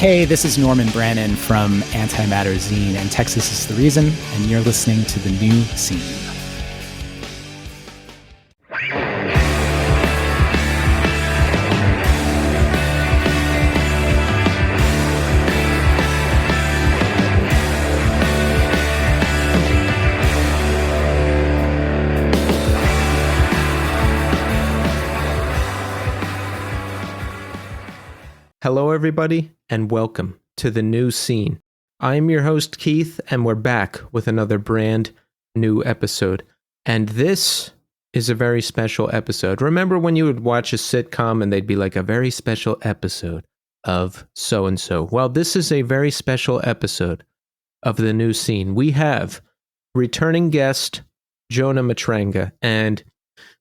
Hey, this is Norman Brannon from Antimatter Zine, and Texas is the Reason, and you're listening to The New Scene. Hello, everybody, and welcome to The New Scene. I'm your host, Keith, and we're back with another brand new episode. And this is a very special episode. Remember when you would watch a sitcom and they'd be like a very special episode of so-and-so? Well, this is a very special episode of The New Scene. We have returning guest Jonah Matranga, and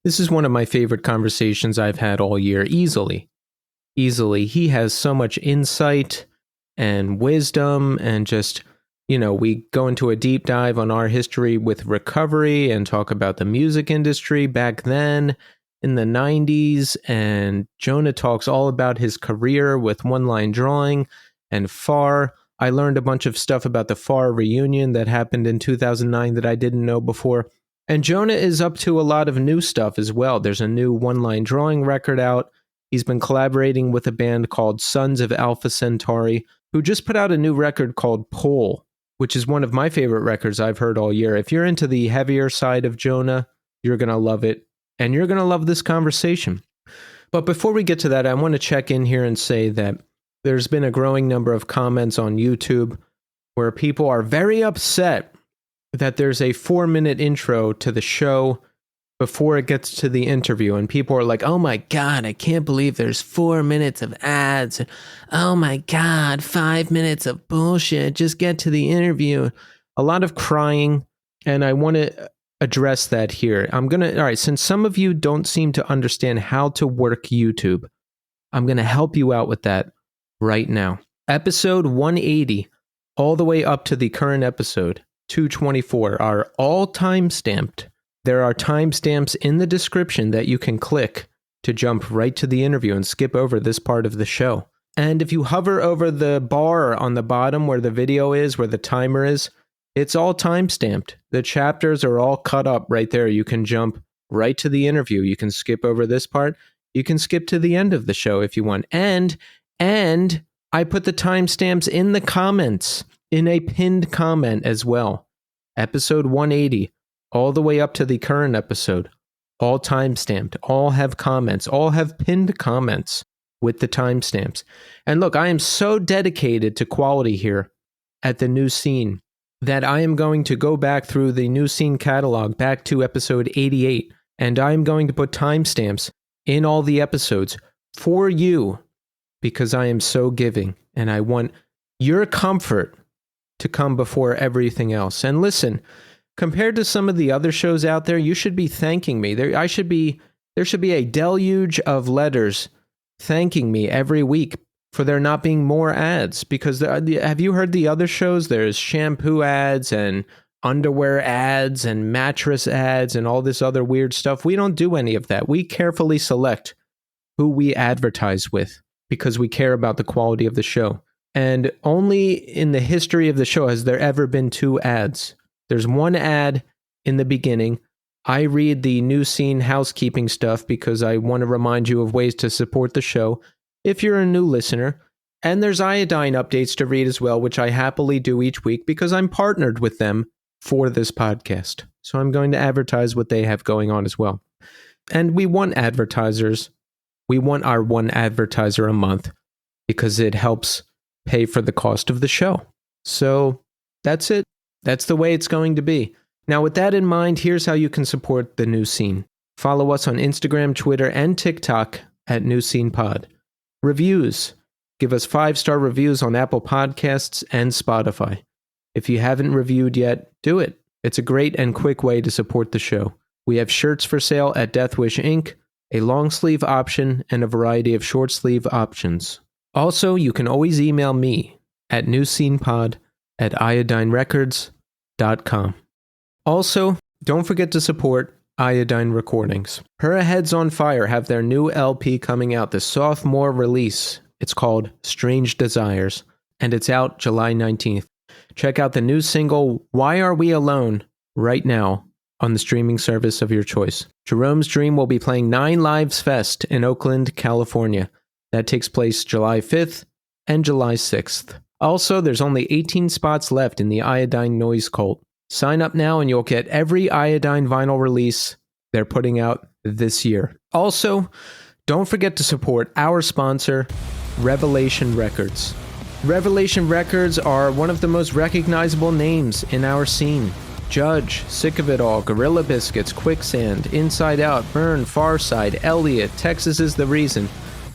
this is one of my favorite conversations I've had all year, easily. He has so much insight and wisdom, and just, we go into a deep dive on our history with recovery and talk about the music industry back then in the 90s. And Jonah talks all about his career with Onelinedrawing and FAR. I learned a bunch of stuff about the FAR reunion that happened in 2009 that I didn't know before. And Jonah is up to a lot of new stuff as well. There's a new Onelinedrawing record out. He's been collaborating with a band called Sons of Alpha Centauri, who just put out a new record called Pole, which is one of my favorite records I've heard all year. If you're into the heavier side of Jonah, you're going to love it, and you're going to love this conversation. But before we get to that, I want to check in here and say that there's been a growing number of comments on YouTube where people are very upset that there's a 4-minute intro to the show before it gets to the interview, and people are like, oh my God, I can't believe there's 4 minutes of ads. Oh my God, 5 minutes of bullshit. Just get to the interview. A lot of crying, and I want to address that here. All right, since some of you don't seem to understand how to work YouTube, I'm going to help you out with that right now. Episode 180, all the way up to the current episode, 224, are all time-stamped. There are timestamps in the description that you can click to jump right to the interview and skip over this part of the show. And if you hover over the bar on the bottom where the video is, where the timer is, it's all timestamped. The chapters are all cut up right there. You can jump right to the interview. You can skip over this part. You can skip to the end of the show if you want. And I put the timestamps in the comments, in a pinned comment as well. Episode 180. All the way up to the current episode, all time-stamped, all have comments, all have pinned comments with the timestamps. And look, I am so dedicated to quality here at The New Scene that I am going to go back through the New Scene catalog back to episode 88, and I am going to put timestamps in all the episodes for you because I am so giving, and I want your comfort to come before everything else. And listen, compared to some of the other shows out there, you should be thanking me. There should be a deluge of letters thanking me every week for there not being more ads. Because have you heard the other shows? There's shampoo ads and underwear ads and mattress ads and all this other weird stuff. We don't do any of that. We carefully select who we advertise with because we care about the quality of the show. And only in the history of the show has there ever been 2 ads. There's one ad in the beginning. I read the New Scene housekeeping stuff because I want to remind you of ways to support the show if you're a new listener. And there's iodine updates to read as well, which I happily do each week because I'm partnered with them for this podcast. So I'm going to advertise what they have going on as well. And we want advertisers. We want our one advertiser a month because it helps pay for the cost of the show. So that's it. That's the way it's going to be. Now, with that in mind, here's how you can support The New Scene. Follow us on Instagram, Twitter, and TikTok at New Scene Pod. Reviews. Give us 5-star reviews on Apple Podcasts and Spotify. If you haven't reviewed yet, do it. It's a great and quick way to support the show. We have shirts for sale at Death Wish Inc., a long sleeve option, and a variety of short sleeve options. Also, you can always email me at newscenepod@iodinerecords.com. Also, don't forget to support Iodine Recordings. Her Heads on Fire have their new LP coming out, the sophomore release, It's called Strange Desires, and it's out July 19th. Check out the new single, Why Are We Alone, right now on the streaming service of your choice. Jerome's Dream will be playing 9 Lives Fest in Oakland, California. That takes place July 5th and July 6th. Also, there's only 18 spots left in the Iodine Noise Cult. Sign up now and you'll get every Iodine vinyl release they're putting out this year. Also, don't forget to support our sponsor, Revelation Records. Revelation Records are one of the most recognizable names in our scene. Judge, Sick of It All, Gorilla Biscuits, Quicksand, Inside Out, Burn, Farside, Elliot, Texas Is the Reason.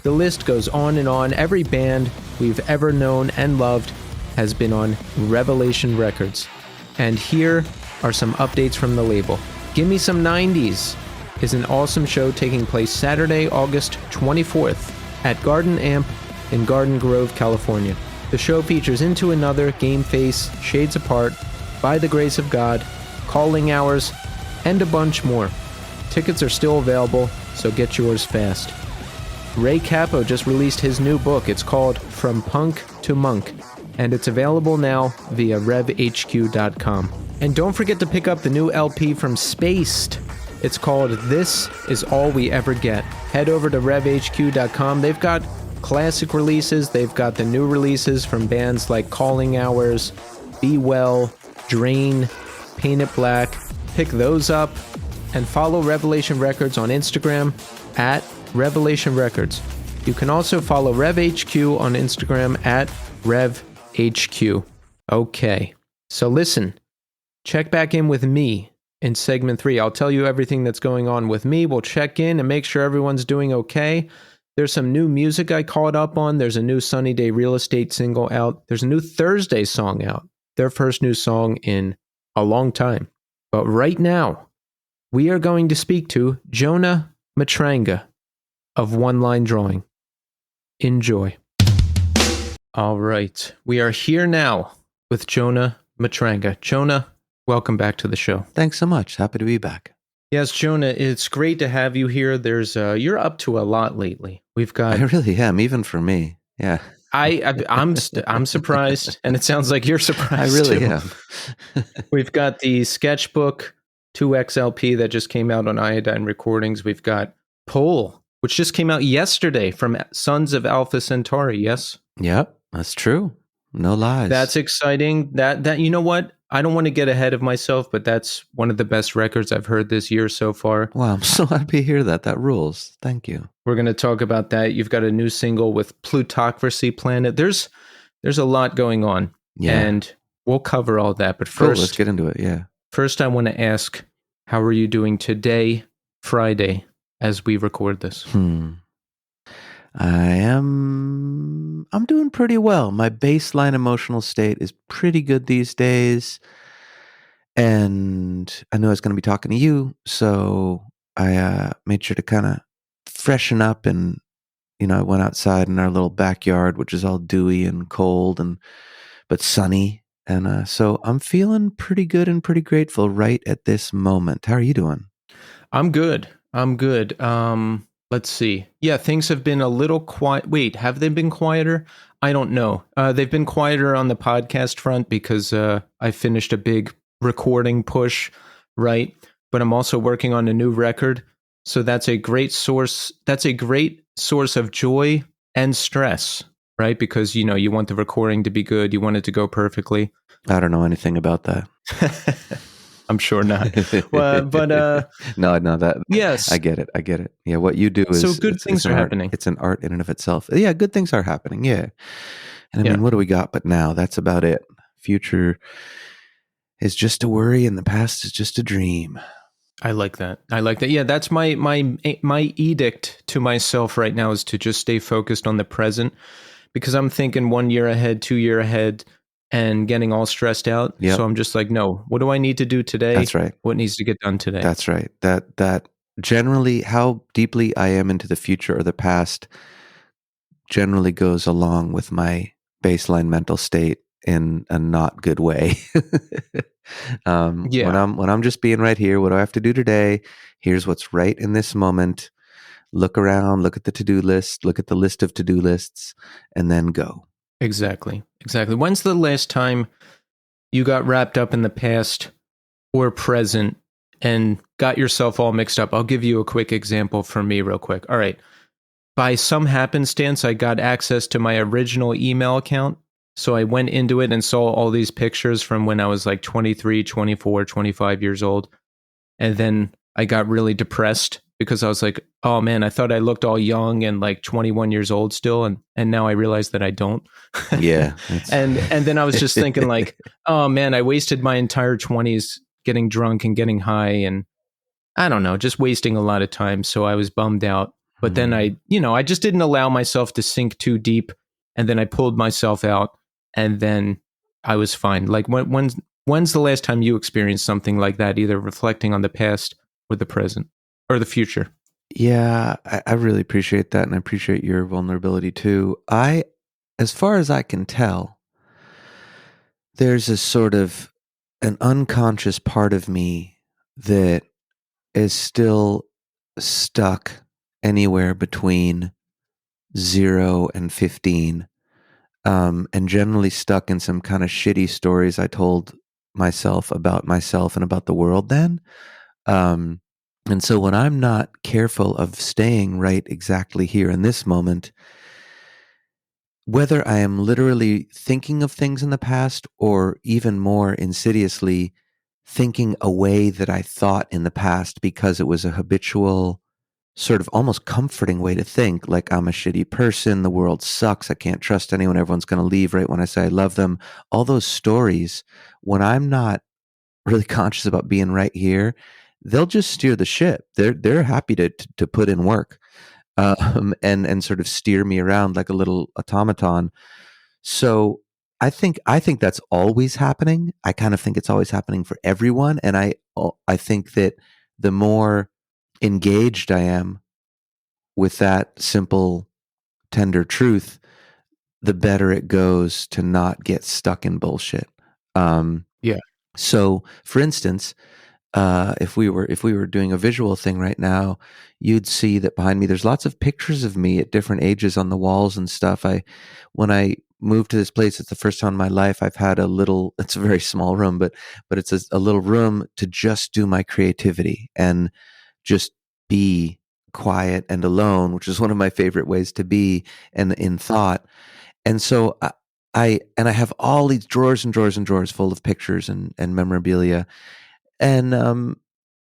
The list goes on and on. Every band we've ever known and loved has been on Revelation Records. And here are some updates from the label. Gimme Some 90s is an awesome show taking place Saturday, August 24th at Garden Amp in Garden Grove, California. The show features Into Another, Game Face, Shades Apart, By the Grace of God, Calling Hours, and a bunch more. Tickets are still available, so get yours fast. Ray Capo just released his new book. It's called From Punk to Monk, and it's available now via revhq.com. And don't forget to pick up the new LP from Spaced. It's called This Is All We Ever Get. Head over to revhq.com. They've got classic releases. They've got the new releases from bands like Calling Hours, Be Well, Drain, Paint It Black. Pick those up and follow Revelation Records on Instagram at Revelation Records. You can also follow RevHQ on Instagram at RevHQ. Okay, so listen, check back in with me in segment 3. I'll tell you everything that's going on with me. We'll check in and make sure everyone's doing okay. There's some new music I caught up on. There's a new Sunny Day Real Estate single out. There's a new Thursday song out. Their first new song in a long time. But right now, we are going to speak to Jonah Matranga of Onelinedrawing. Enjoy. All right. We are here now with Jonah Matranga. Jonah, welcome back to the show. Thanks so much. Happy to be back. Yes, Jonah, it's great to have you here. There's you're up to a lot lately. We've got I really am, even for me. Yeah. I'm surprised, and it sounds like you're surprised. I really too. am. We've got the Sketchbook 2XLP that just came out on Iodine Recordings. We've got Pull, which just came out yesterday from Sons of Alpha Centauri. Yes. Yep, that's true. No lies. That's exciting. That you know what? I don't want to get ahead of myself, but that's one of the best records I've heard this year so far. Wow, I'm so happy to hear that. That rules. Thank you. We're going to talk about that. You've got a new single with Plutocracy Planet. There's a lot going on, and we'll cover all that. But first, let's get into it. Yeah. First, I want to ask, how are you doing today, Friday, as we record this? I'm doing pretty well. My baseline emotional state is pretty good these days. And I knew I was going to be talking to you, so I made sure to kind of freshen up, and I went outside in our little backyard, which is all dewy and cold but sunny. And so I'm feeling pretty good and pretty grateful right at this moment. How are you doing? I'm good. Let's see. Yeah, things have been a little quiet. Wait, have they been quieter? I don't know. They've been quieter on the podcast front because I finished a big recording push, right? But I'm also working on a new record. So that's a great source. That's a great source of joy and stress, right? Because, you want the recording to be good. You want it to go perfectly. I don't know anything about that. I'm sure not. Well, but no, that. Yes, I get it. Yeah, what you do is so good things are happening. It's an art in and of itself. Yeah, good things are happening. Yeah, and I mean, what do we got? But now that's about it. Future is just a worry, and the past is just a dream. I like that. Yeah, that's my edict to myself right now is to just stay focused on the present, because I'm thinking 1 year ahead, 2 year ahead, and getting all stressed out. Yep. So I'm just like, no, what do I need to do today? That's right. What needs to get done today? That's right. That generally, how deeply I am into the future or the past generally goes along with my baseline mental state in a not good way. When I'm just being right here, what do I have to do today? Here's what's right in this moment. look around, look at the to-do list, look at the list of to-do lists, and then go. Exactly. When's the last time you got wrapped up in the past or present and got yourself all mixed up? I'll give you a quick example from me real quick. All right. By some happenstance, I got access to my original email account. So I went into it and saw all these pictures from when I was like 23, 24, 25 years old. And then I got really depressed because I was like, oh man, I thought I looked all young and like 21 years old still. And now I realize that I don't. Yeah. and then I was just thinking like, oh man, I wasted my entire 20s getting drunk and getting high and I don't know, just wasting a lot of time. So I was bummed out. But then I just didn't allow myself to sink too deep. And then I pulled myself out and then I was fine. Like when's the last time you experienced something like that, either reflecting on the past or the present or the future? Yeah, I really appreciate that. And I appreciate your vulnerability too. As far as I can tell, there's a sort of an unconscious part of me that is still stuck anywhere between 0 and 15, and generally stuck in some kind of shitty stories I told myself and about the world then. And so when I'm not careful of staying right exactly here in this moment, whether I am literally thinking of things in the past or even more insidiously thinking a way that I thought in the past because it was a habitual sort of almost comforting way to think, like I'm a shitty person, the world sucks, I can't trust anyone, everyone's going to leave right when I say I love them. All those stories, when I'm not really conscious about being right here, they'll just steer the ship. They're happy to put in work, and sort of steer me around like a little automaton. So I think that's always happening. I kind of think it's always happening for everyone, and I think that the more engaged I am with that simple, tender truth, the better it goes to not get stuck in bullshit. Yeah. So, for instance, if we were doing a visual thing right now, you'd see that behind me there's lots of pictures of me at different ages on the walls and stuff. When I moved to this place, it's the first time in my life I've had it's a very small room, but it's a little room to just do my creativity and just be quiet and alone, which is one of my favorite ways to be, and in thought. And so I have all these drawers and drawers and drawers full of pictures and memorabilia, and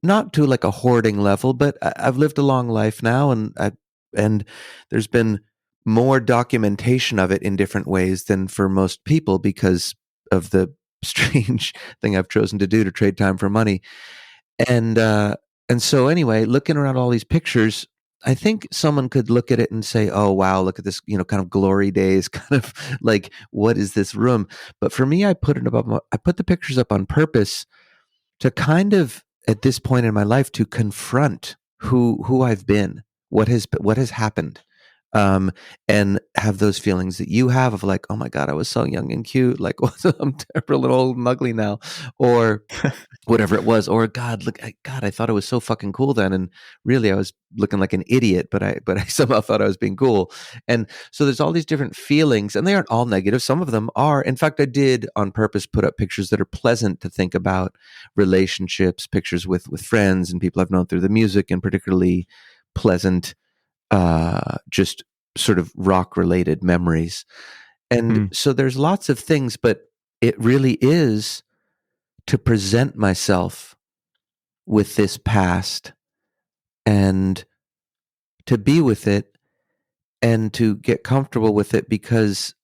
not to like a hoarding level, but I've lived a long life now, and there's been more documentation of it in different ways than for most people because of the strange thing I've chosen to do to trade time for money. And so anyway, looking around all these pictures, I think someone could look at it and say, "Oh wow, look at this, kind of glory days, kind of like what is this room?" But for me, I put the pictures up on purpose to kind of, at this point in my life, to confront who I've been, what has happened, and have those feelings that you have of like, oh my God, I was so young and cute, like I'm terrible and old and ugly now, or whatever it was, or God, I thought I was so fucking cool then, and really I was looking like an idiot, but I somehow thought I was being cool. And so there's all these different feelings, and they aren't all negative. Some of them are. In fact, I did on purpose put up pictures that are pleasant to think about, relationships, pictures with friends and people I've known through the music, and particularly pleasant, just sort of rock related memories. And so there's lots of things, but it really is to present myself with this past and to be with it and to get comfortable with it, because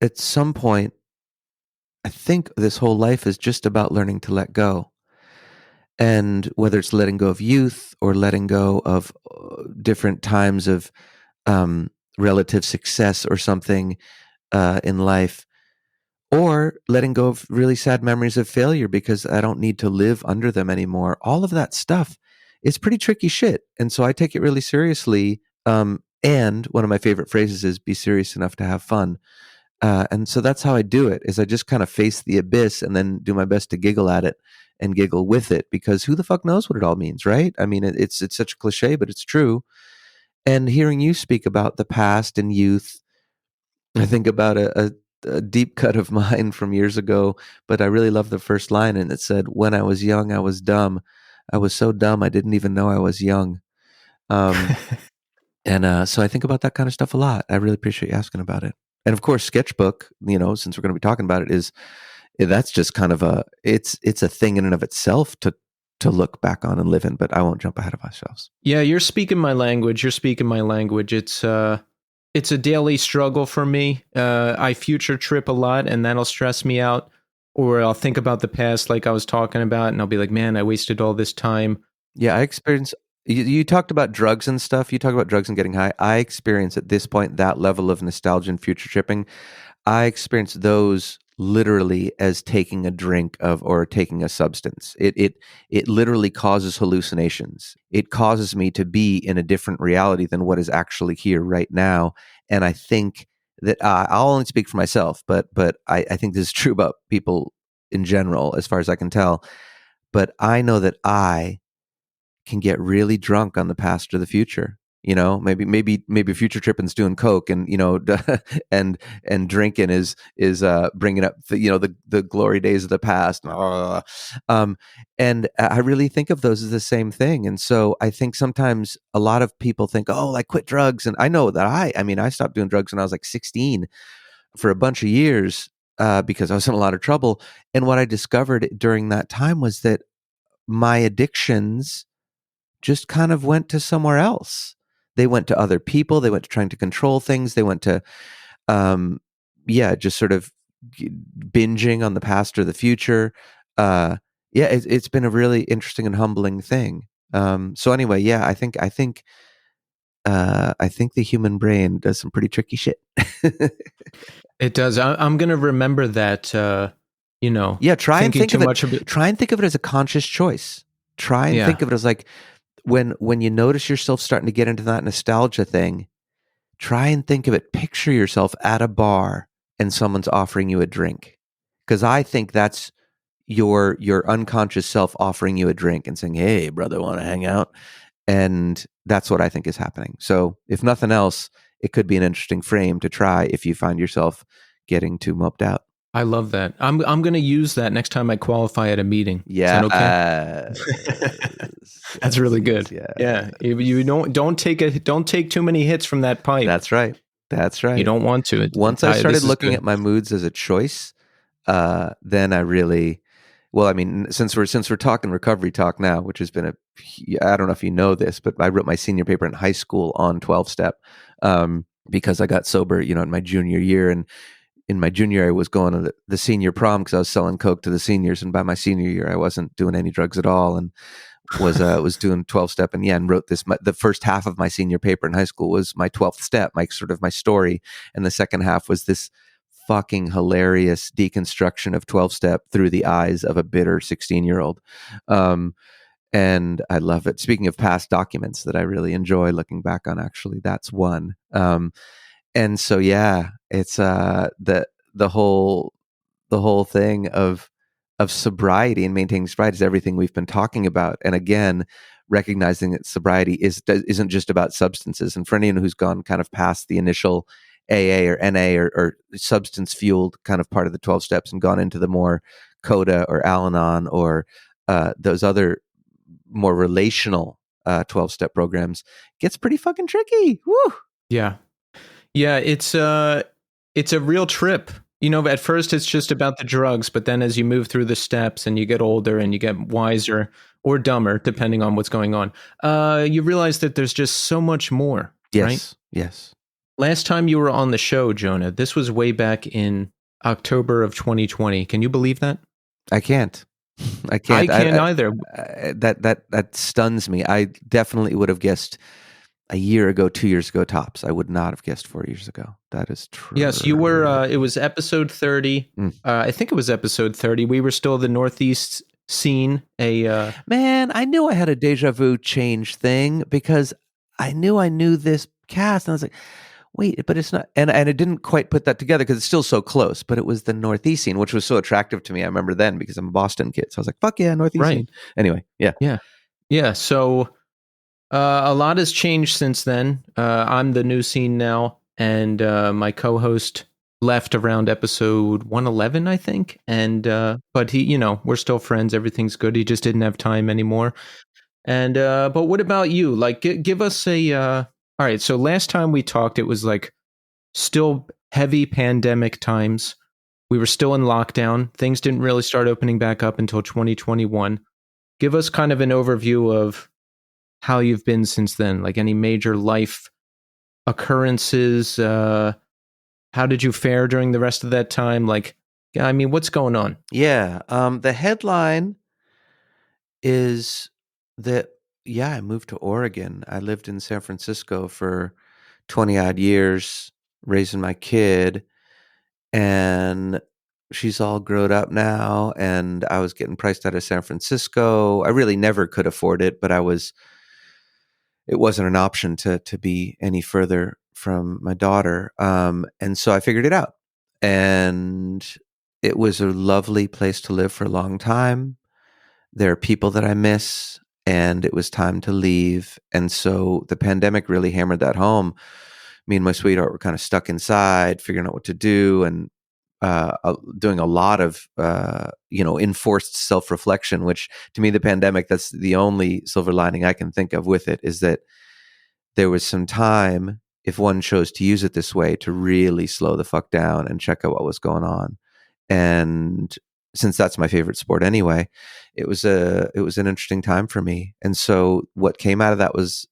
at some point, I think this whole life is just about learning to let go. And whether it's letting go of youth or letting go of different times of relative success or something in life, or letting go of really sad memories of failure because I don't need to live under them anymore. All of that stuff is pretty tricky shit. And so I take it really seriously. And one of my favorite phrases is be serious enough to have fun. And so that's how I do it, is I just kind of face the abyss and then do my best to giggle at it and giggle with it, because who the fuck knows what it all means, right? I mean, it's such a cliche, but it's true. And hearing you speak about the past and youth, I think about a deep cut of mine from years ago, but I really love the first line, and it said, "When I was young, I was dumb. I was so dumb, I didn't even know I was young." Um, and so I think about that kind of stuff a lot. I really appreciate you asking about it. And of course, Sketchbook, since we're going to be talking about it, that's just kind of it's a thing in and of itself to look back on and live in. But I won't jump ahead of ourselves. Yeah, you're speaking my language. It's a daily struggle for me. I future trip a lot, and that'll stress me out. Or I'll think about the past, like I was talking about, and I'll be like, "Man, I wasted all this time." Yeah, I experience. You talked about drugs and stuff. You talk about drugs and getting high. I experience at this point that level of nostalgia and future tripping. I experience those literally as taking a drink of or taking a substance. It literally causes hallucinations. It causes me to be in a different reality than what is actually here right now. And I think that I'll only speak for myself, but I think this is true about people in general, as far as I can tell. But I know that I can get really drunk on the past or the future. Maybe future tripping's doing coke, and and drinking is bringing up the glory days of the past. And I really think of those as the same thing. And so I think sometimes a lot of people think, oh, I quit drugs, and I know that I stopped doing drugs when I was like 16 for a bunch of years because I was in a lot of trouble. And what I discovered during that time was that my addictions just kind of went to somewhere else. They went to other people. They went to trying to control things. They went to, just sort of binging on the past or the future. It's been a really interesting and humbling thing. So anyway, yeah, I think the human brain does some pretty tricky shit. It does. I'm going to remember that. Yeah, try and think of it as a conscious choice. Try and think of it as like, when you notice yourself starting to get into that nostalgia thing, try and think of it. Picture yourself at a bar and someone's offering you a drink. Because I think that's your unconscious self offering you a drink and saying, "Hey, brother, want to hang out?" And that's what I think is happening. So if nothing else, it could be an interesting frame to try if you find yourself getting too moped out. I love that. I'm going to use that next time I qualify at a meeting. Yeah, is that okay? That's really good. Yeah. You don't take too many hits from that pipe. That's right. You don't want to. Once I started looking at my moods as a choice, then I really, since we're talking recovery talk now, which has been I don't know if you know this, but I wrote my senior paper in high school on 12-step because I got sober, in my junior year. And in my junior year, I was going to the senior prom because I was selling coke to the seniors. And by my senior year, I wasn't doing any drugs at all, and was doing 12-step. And wrote this. The first half of my senior paper in high school was my 12th step, my story, and the second half was this fucking hilarious deconstruction of 12-step through the eyes of a bitter 16-year-old. And I love it. Speaking of past documents that I really enjoy looking back on, actually, that's one. And so, yeah, it's the whole thing of sobriety and maintaining sobriety is everything we've been talking about. And again, recognizing that sobriety isn't just about substances. And for anyone who's gone kind of past the initial AA or NA or substance fueled kind of part of the 12 steps and gone into the more CODA or Al-Anon or those other more relational 12-step programs, gets pretty fucking tricky. Woo! Yeah. Yeah, it's a real trip. At first it's just about the drugs, but then as you move through the steps and you get older and you get wiser or dumber, depending on what's going on, you realize that there's just so much more. Yes. Right? Yes. Last time you were on the show, Jonah, this was way back in October of 2020. Can you believe that? I can't. I can't either. That stuns me. I definitely would have guessed a year ago, 2 years ago, tops. I would not have guessed 4 years ago. That is true. Yes, you were. It was episode 30. I think it was episode 30. We were still the Northeast scene. Man, I knew I had a deja vu change thing because I knew this cast, and I was like, wait, but it's not. And it didn't quite put that together because it's still so close. But it was the Northeast scene, which was so attractive to me. I remember then because I'm a Boston kid, so I was like, fuck yeah, Northeast scene. Anyway, yeah. So A lot has changed since then. I'm the new scene now, and my co-host left around episode 111, I think. And but he, we're still friends. Everything's good. He just didn't have time anymore. And but what about you? Like, give us a. All right. So last time we talked, it was like still heavy pandemic times. We were still in lockdown. Things didn't really start opening back up until 2021. Give us kind of an overview of how you've been since then, like any major life occurrences. How did you fare during the rest of that time? Like, I mean, what's going on? Yeah. The headline is that, yeah, I moved to Oregon. I lived in San Francisco for 20 odd years, raising my kid, and she's all grown up now. And I was getting priced out of San Francisco. I really never could afford it, but it wasn't an option to be any further from my daughter. And so I figured it out. And it was a lovely place to live for a long time. There are people that I miss, and it was time to leave. And so the pandemic really hammered that home. Me and my sweetheart were kind of stuck inside, figuring out what to do, and doing a lot of enforced self-reflection. Which, to me, the pandemic, that's the only silver lining I can think of with it, is that there was some time, if one chose to use it this way, to really slow the fuck down and check out what was going on. And since that's my favorite sport anyway, it was an interesting time for me. And so what came out of that was,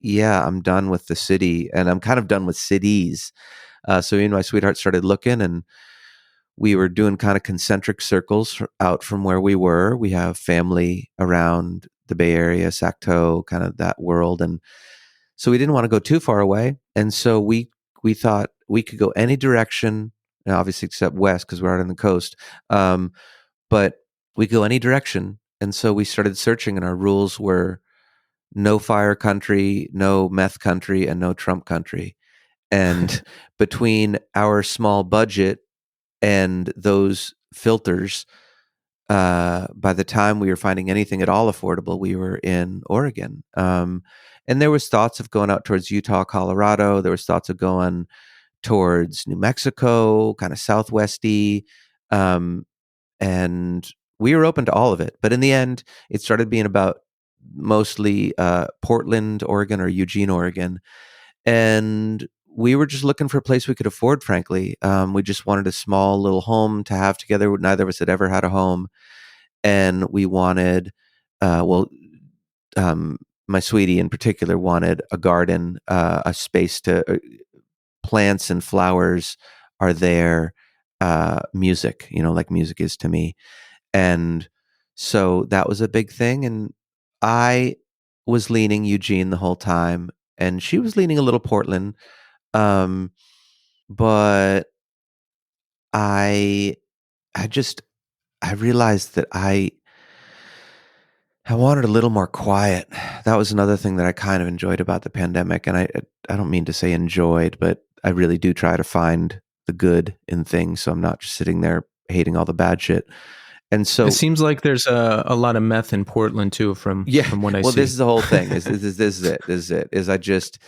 yeah, I'm done with the city, and I'm kind of done with cities. So me and my sweetheart started looking, and we were doing kind of concentric circles out from where we were. We have family around the Bay Area, Sacto, kind of that world. And so we didn't want to go too far away. And so we thought we could go any direction, obviously except west because we're out on the coast. But we go any direction. And so we started searching, and our rules were no fire country, no meth country, and no Trump country. And between our small budget and those filters, by the time we were finding anything at all affordable, we were in Oregon. And there was thoughts of going out towards Utah, Colorado. There was thoughts of going towards New Mexico, kind of southwesty. And we were open to all of it. But in the end, it started being about mostly Portland, Oregon, or Eugene, Oregon. And we were just looking for a place we could afford, frankly. We just wanted a small little home to have together. Neither of us had ever had a home. And we wanted, my sweetie in particular wanted a garden, a space to plants and flowers are there, music, like music is to me. And so that was a big thing. And I was leaning Eugene the whole time, and she was leaning a little Portland. But I realized that I wanted a little more quiet. That was another thing that I kind of enjoyed about the pandemic. And I don't mean to say enjoyed, but I really do try to find the good in things. So I'm not just sitting there hating all the bad shit. And so it seems like there's a lot of meth in Portland too, from what I see. Well, this is the whole thing. This is it. I just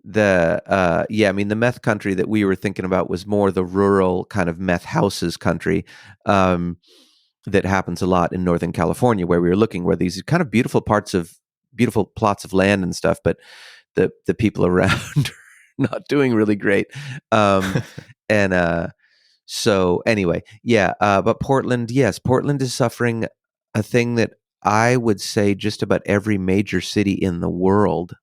I mean, the meth country that we were thinking about was more the rural kind of meth houses country, that happens a lot in Northern California, where we were looking, where these kind of beautiful plots of land and stuff, but the people around are not doing really great. So anyway, but Portland, yes, Portland is suffering a thing that I would say just about every major city in the world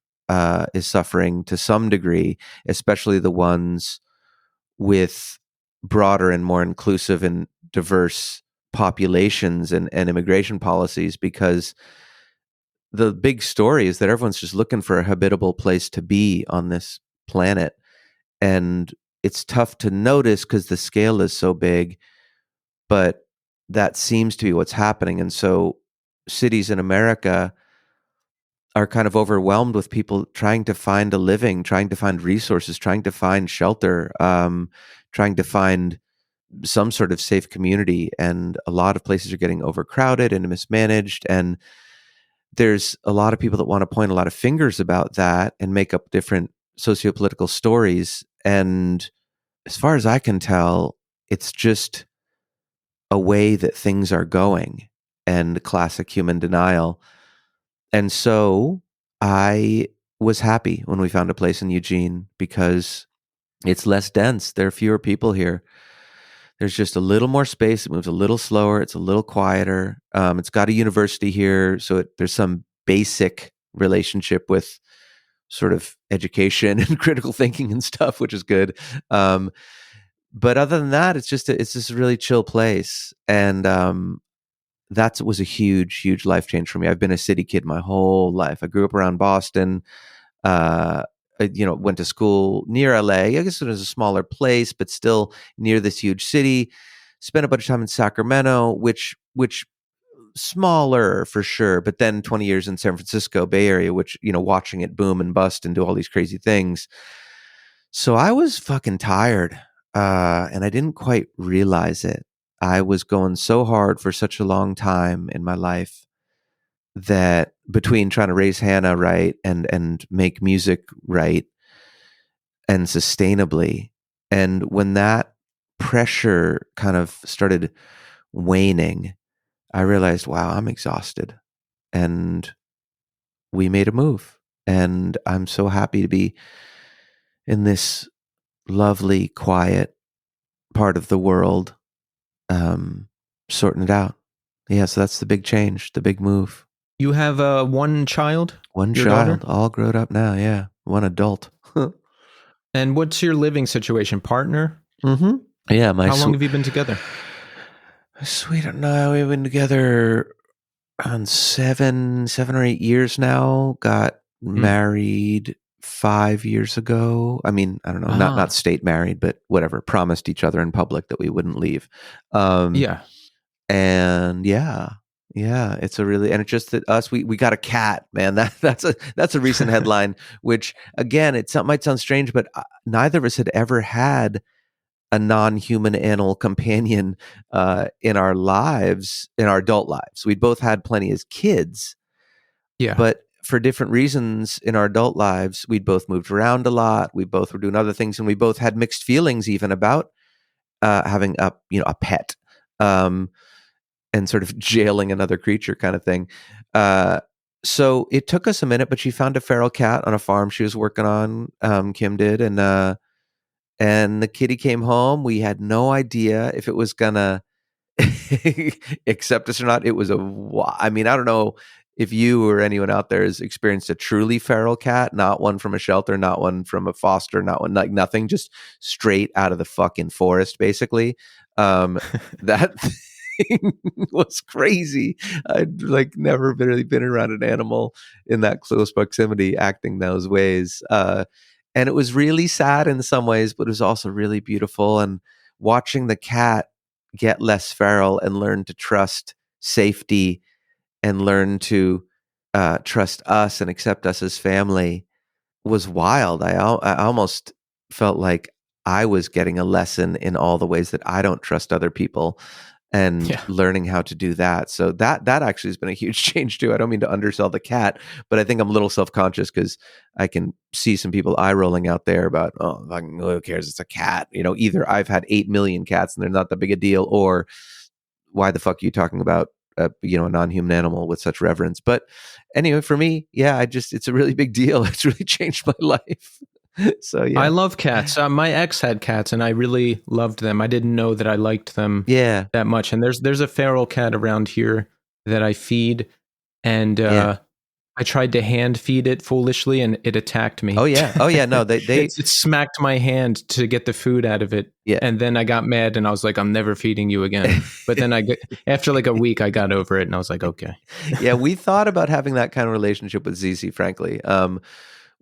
is suffering to some degree, especially the ones with broader and more inclusive and diverse populations and immigration policies, because the big story is that everyone's just looking for a habitable place to be on this planet. And it's tough to notice because the scale is so big, but that seems to be what's happening. And so cities in America are kind of overwhelmed with people trying to find a living, trying to find resources, trying to find shelter, trying to find some sort of safe community. And a lot of places are getting overcrowded and mismanaged. And there's a lot of people that want to point a lot of fingers about that and make up different sociopolitical stories. And as far as I can tell, it's just a way that things are going and classic human denial. And so I was happy when we found a place in Eugene because it's less dense. There are fewer people here. There's just a little more space. It moves a little slower. It's a little quieter. It's got a university here, so there's some basic relationship with sort of education and critical thinking and stuff, which is good. But other than that, it's just a really chill place, and that was a huge life change for me. I've been a city kid my whole life. I grew up around Boston. Went to school near LA. I guess it was a smaller place, but still near this huge city. Spent a bunch of time in Sacramento, which smaller for sure, but then 20 years in San Francisco Bay Area, which, watching it boom and bust and do all these crazy things. So I was fucking tired, and I didn't quite realize it. I was going so hard for such a long time in my life that between trying to raise Hannah right and make music right and sustainably, and when that pressure kind of started waning, I realized, wow, I'm exhausted. And we made a move. And I'm so happy to be in this lovely, quiet part of the world, sorting it out. Yeah, so that's the big change, the big move. You have one child? One Your child, daughter? all grown up now, yeah. One adult. And what's your living situation? Partner? Mm-hmm. Yeah, How long have you been together? Sweet, no, we've been together on 7 or 8 years now. Got married 5 years ago. I mean, I don't know, not state married, but whatever. Promised each other in public that we wouldn't leave. Yeah. And yeah, it's and it's just that us, we got a cat, man. That's a recent headline, which again, might sound strange, but neither of us had ever had a non-human animal companion in our lives, in our adult lives. We'd both had plenty as kids, but for different reasons in our adult lives, we'd both moved around a lot. We both were doing other things, and we both had mixed feelings even about having a pet, and sort of jailing another creature kind of thing. So it took us a minute, but she found a feral cat on a farm she was working on. Kim did, and the kitty came home. We had no idea if it was gonna accept us or not. It was I don't know if you or anyone out there has experienced a truly feral cat, not one from a shelter, not one from a foster, not one, like nothing, just straight out of the fucking forest, basically. That thing was crazy. I'd never really been around an animal in that close proximity acting those ways. And it was really sad in some ways, but it was also really beautiful. And watching the cat get less feral and learn to trust safety and learn to trust us and accept us as family was wild. I almost felt like I was getting a lesson in all the ways that I don't trust other people and learning how to do that. So that actually has been a huge change too. I don't mean to undersell the cat, but I think I'm a little self-conscious because I can see some people eye rolling out there about, oh, who cares? It's a cat. Either I've had 8 million cats and they're not that big a deal, or why the fuck are you talking about a non-human animal with such reverence? But anyway, for me, it's a really big deal. It's really changed my life. So yeah, I love cats. My ex had cats, and I really loved them. I didn't know that I liked them that much. And there's a feral cat around here that I feed, and I tried to hand feed it foolishly, and it attacked me. Oh yeah. No, they it smacked my hand to get the food out of it. Yeah. And then I got mad, and I was like, I'm never feeding you again. But then after a week, I got over it, and I was like, okay. Yeah, we thought about having that kind of relationship with Zizi, frankly.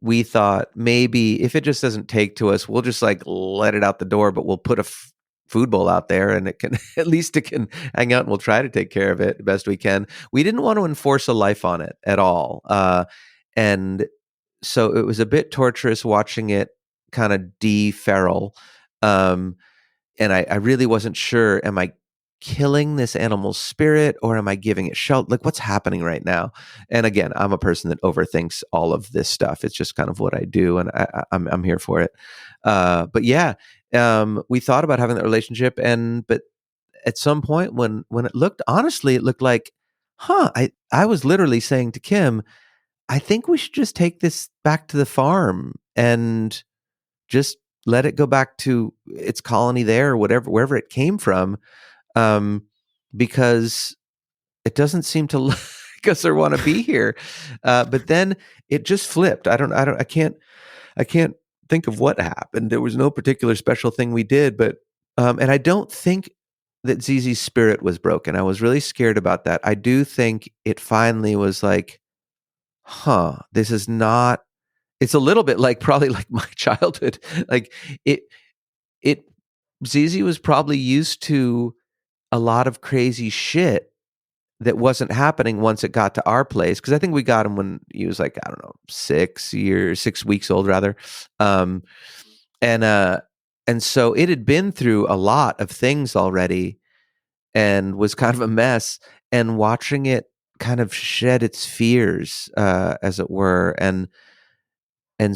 We thought maybe if it just doesn't take to us, we'll just let it out the door, but we'll put a food bowl out there and it can, at least it can hang out, and we'll try to take care of it the best we can. We didn't want to enforce a life on it at all. And so it was a bit torturous watching it kind of de-feral. And I really wasn't sure, am I killing this animal's spirit, or am I giving it shelter? Like, what's happening right now? And again, I'm a person that overthinks all of this stuff. It's just kind of what I do, and I'm here for it. But yeah, we thought about having that relationship, but at some point when it looked, honestly, it looked like, I was literally saying to Kim, I think we should just take this back to the farm and just let it go back to its colony there, or wherever it came from, because it doesn't seem to like us or want to be here. But then it just flipped. I can't think of what happened. There was no particular special thing we did, but and I don't think that Zizi's spirit was broken. I was really scared about that. I do think it finally was like, this is not. It's a little bit like probably like my childhood. Like it Zizi was probably used to a lot of crazy shit that wasn't happening once it got to our place. Cause I think we got him when he was like, I don't know, 6 weeks old rather. And so it had been through a lot of things already and was kind of a mess, and watching it kind of shed its fears, as it were, and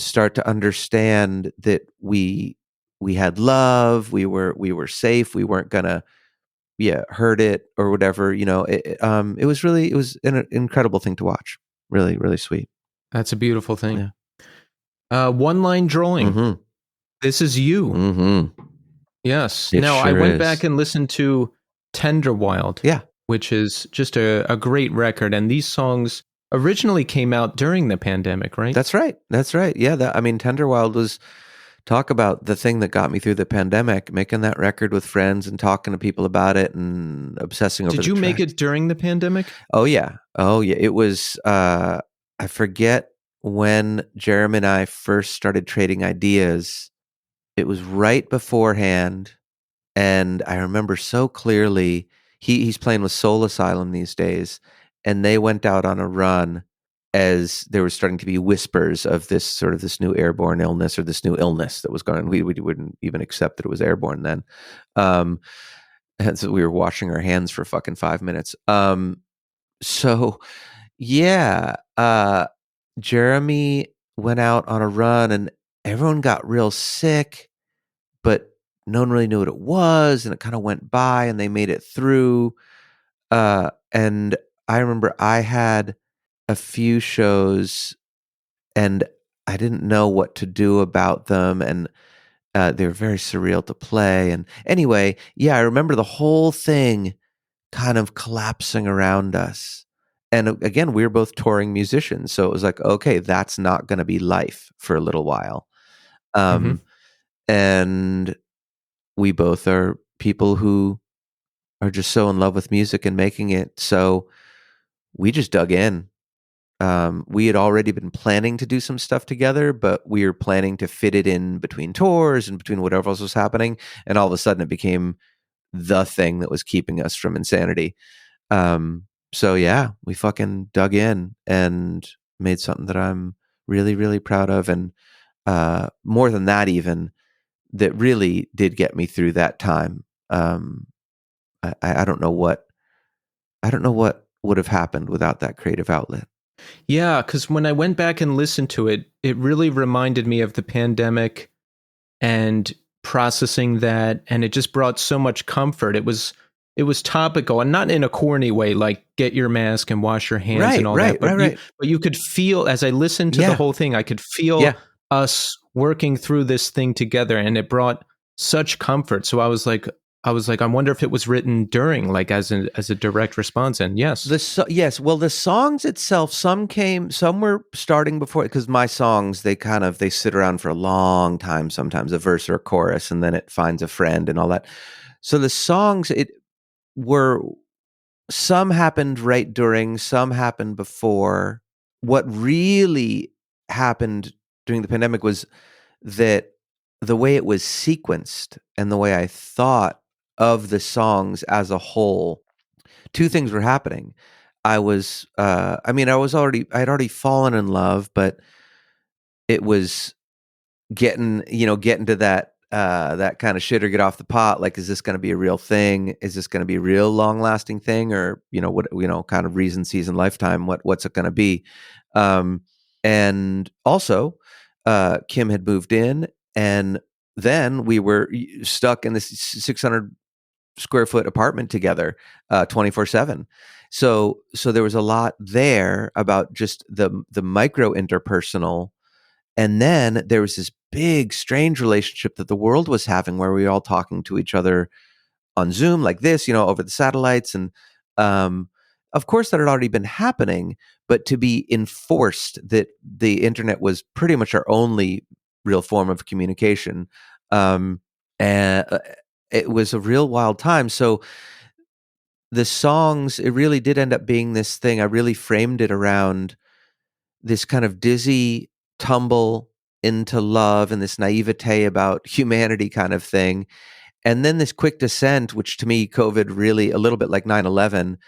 start to understand that we had love, we were safe, we weren't gonna hurt it or whatever. It was an incredible thing to watch. Really, really sweet. That's a beautiful thing. Yeah. One line drawing. Mm-hmm. This is you. Mm-hmm. Yes. It Now, I sure went is. back and listened to Tenderwild, Yeah. which is just a great record. And these songs originally came out during the pandemic, right? That's right. Yeah, Tenderwild was, talk about the thing that got me through the pandemic, making that record with friends and talking to people about it and obsessing over Did the you make tracks. it during the pandemic? Oh yeah. It was, I forget when Jeremy and I first started trading ideas. It was right beforehand, and I remember so clearly, he's playing with Soul Asylum these days, and they went out on a run as there was starting to be whispers of this new airborne illness, or this new illness that was going. We wouldn't even accept that it was airborne then. And so we were washing our hands for fucking 5 minutes. So yeah, Jeremy went out on a run, and everyone got real sick, but no one really knew what it was, and it kind of went by, and they made it through. And I remember I had a few shows, and I didn't know what to do about them, and they were very surreal to play. And anyway, I remember the whole thing kind of collapsing around us. And again, we were both touring musicians, so it was like, okay, that's not going to be life for a little while. And we both are people who are just so in love with music and making it. So we just dug in. We had already been planning to do some stuff together, but we were planning to fit it in between tours and between whatever else was happening. And all of a sudden it became the thing that was keeping us from insanity. So yeah, we fucking dug in and made something that I'm really, really proud of. And more than that, even, that really did get me through that time. I don't know what would have happened without that creative outlet. Yeah, because when I went back and listened to it, it really reminded me of the pandemic and processing that, and it just brought so much comfort. It was topical, and not in a corny way, like get your mask and wash your hands and all that. But you could feel, as I listened to the whole thing, I could feel us working through this thing together, and it brought such comfort. So I was like, I wonder if it was written during, like as a direct response. And yes. Well, the songs itself, some were starting before, because my songs, they sit around for a long time, sometimes a verse or a chorus, and then it finds a friend and all that. So the songs, some happened right during, some happened before. What really happened during the pandemic was that the way it was sequenced and the way I thought of the songs as a whole, two things were happening. I'd already fallen in love, but it was getting to that that kind of shit or get off the pot. Like, is this going to be a real thing? Is this going to be a real long lasting thing, or what kind of reason, season, lifetime? What's it going to be? And also, Kim had moved in, and then we were stuck in this 600 square foot apartment together, 24/7. So there was a lot there about just the micro interpersonal. And then there was this big, strange relationship that the world was having where we were all talking to each other on Zoom like this, over the satellites. And of course, that had already been happening, but to be enforced that the internet was pretty much our only real form of communication, and it was a real wild time. So the songs, it really did end up being this thing. I really framed it around this kind of dizzy tumble into love and this naivete about humanity kind of thing. And then this quick descent, which to me, COVID really, a little bit like 9/11,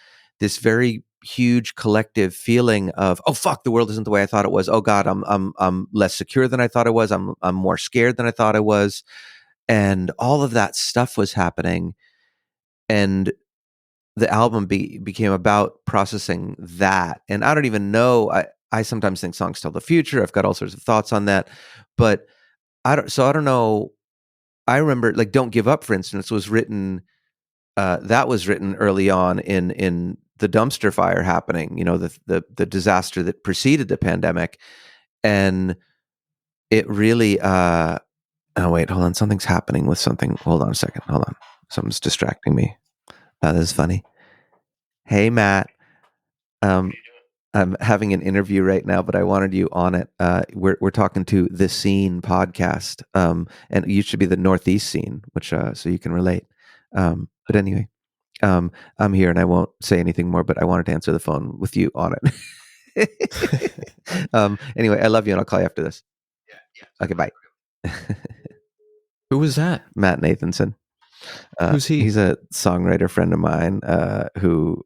this very huge collective feeling of, oh fuck, the world isn't the way I thought it was. Oh God, I'm less secure than I thought I was. I'm more scared than I thought I was. And all of that stuff was happening. And the album became about processing that. And I don't even know, I sometimes think songs tell the future. I've got all sorts of thoughts on that, but I don't know. I remember, like, Don't Give Up, for instance, was written, that was written early on in the dumpster fire happening, the disaster that preceded the pandemic. And it really, oh wait, hold on. Something's happening with something. Hold on a second. Hold on. Something's distracting me. This is funny. Hey, Matt. I'm having an interview right now, but I wanted you on it. We're talking to The Scene podcast, and you should be the Northeast Scene, which so you can relate. But anyway, I'm here, and I won't say anything more. But I wanted to answer the phone with you on it. Anyway, I love you, and I'll call you after this. Yeah. Okay, bye. Who was that? Matt Nathanson. Who's he? He's a songwriter friend of mine who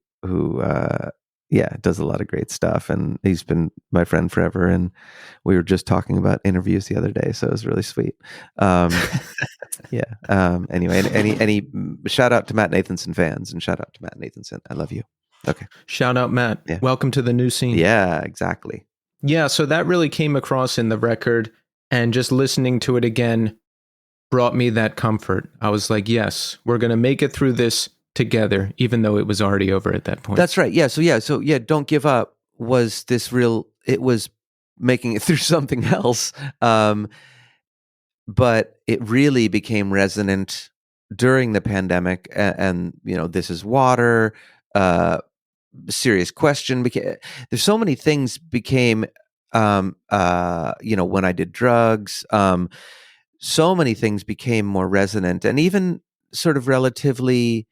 does a lot of great stuff, and he's been my friend forever. And we were just talking about interviews the other day, so it was really sweet. Anyway, any shout out to Matt Nathanson fans, and shout out to Matt Nathanson. I love you. Okay. Shout out, Matt. Yeah. Welcome to the new scene. Yeah, exactly. Yeah, so that really came across in the record, and just listening to it again brought me that comfort. I was like, yes, we're going to make it through this together, even though it was already over at that point. That's right. Yeah. So Don't Give Up was this real, it was making it through something else. But it really became resonant during the pandemic, and This Is Water, Serious Question. There's so many things became, When I Did Drugs, so many things became more resonant, and even sort of relatively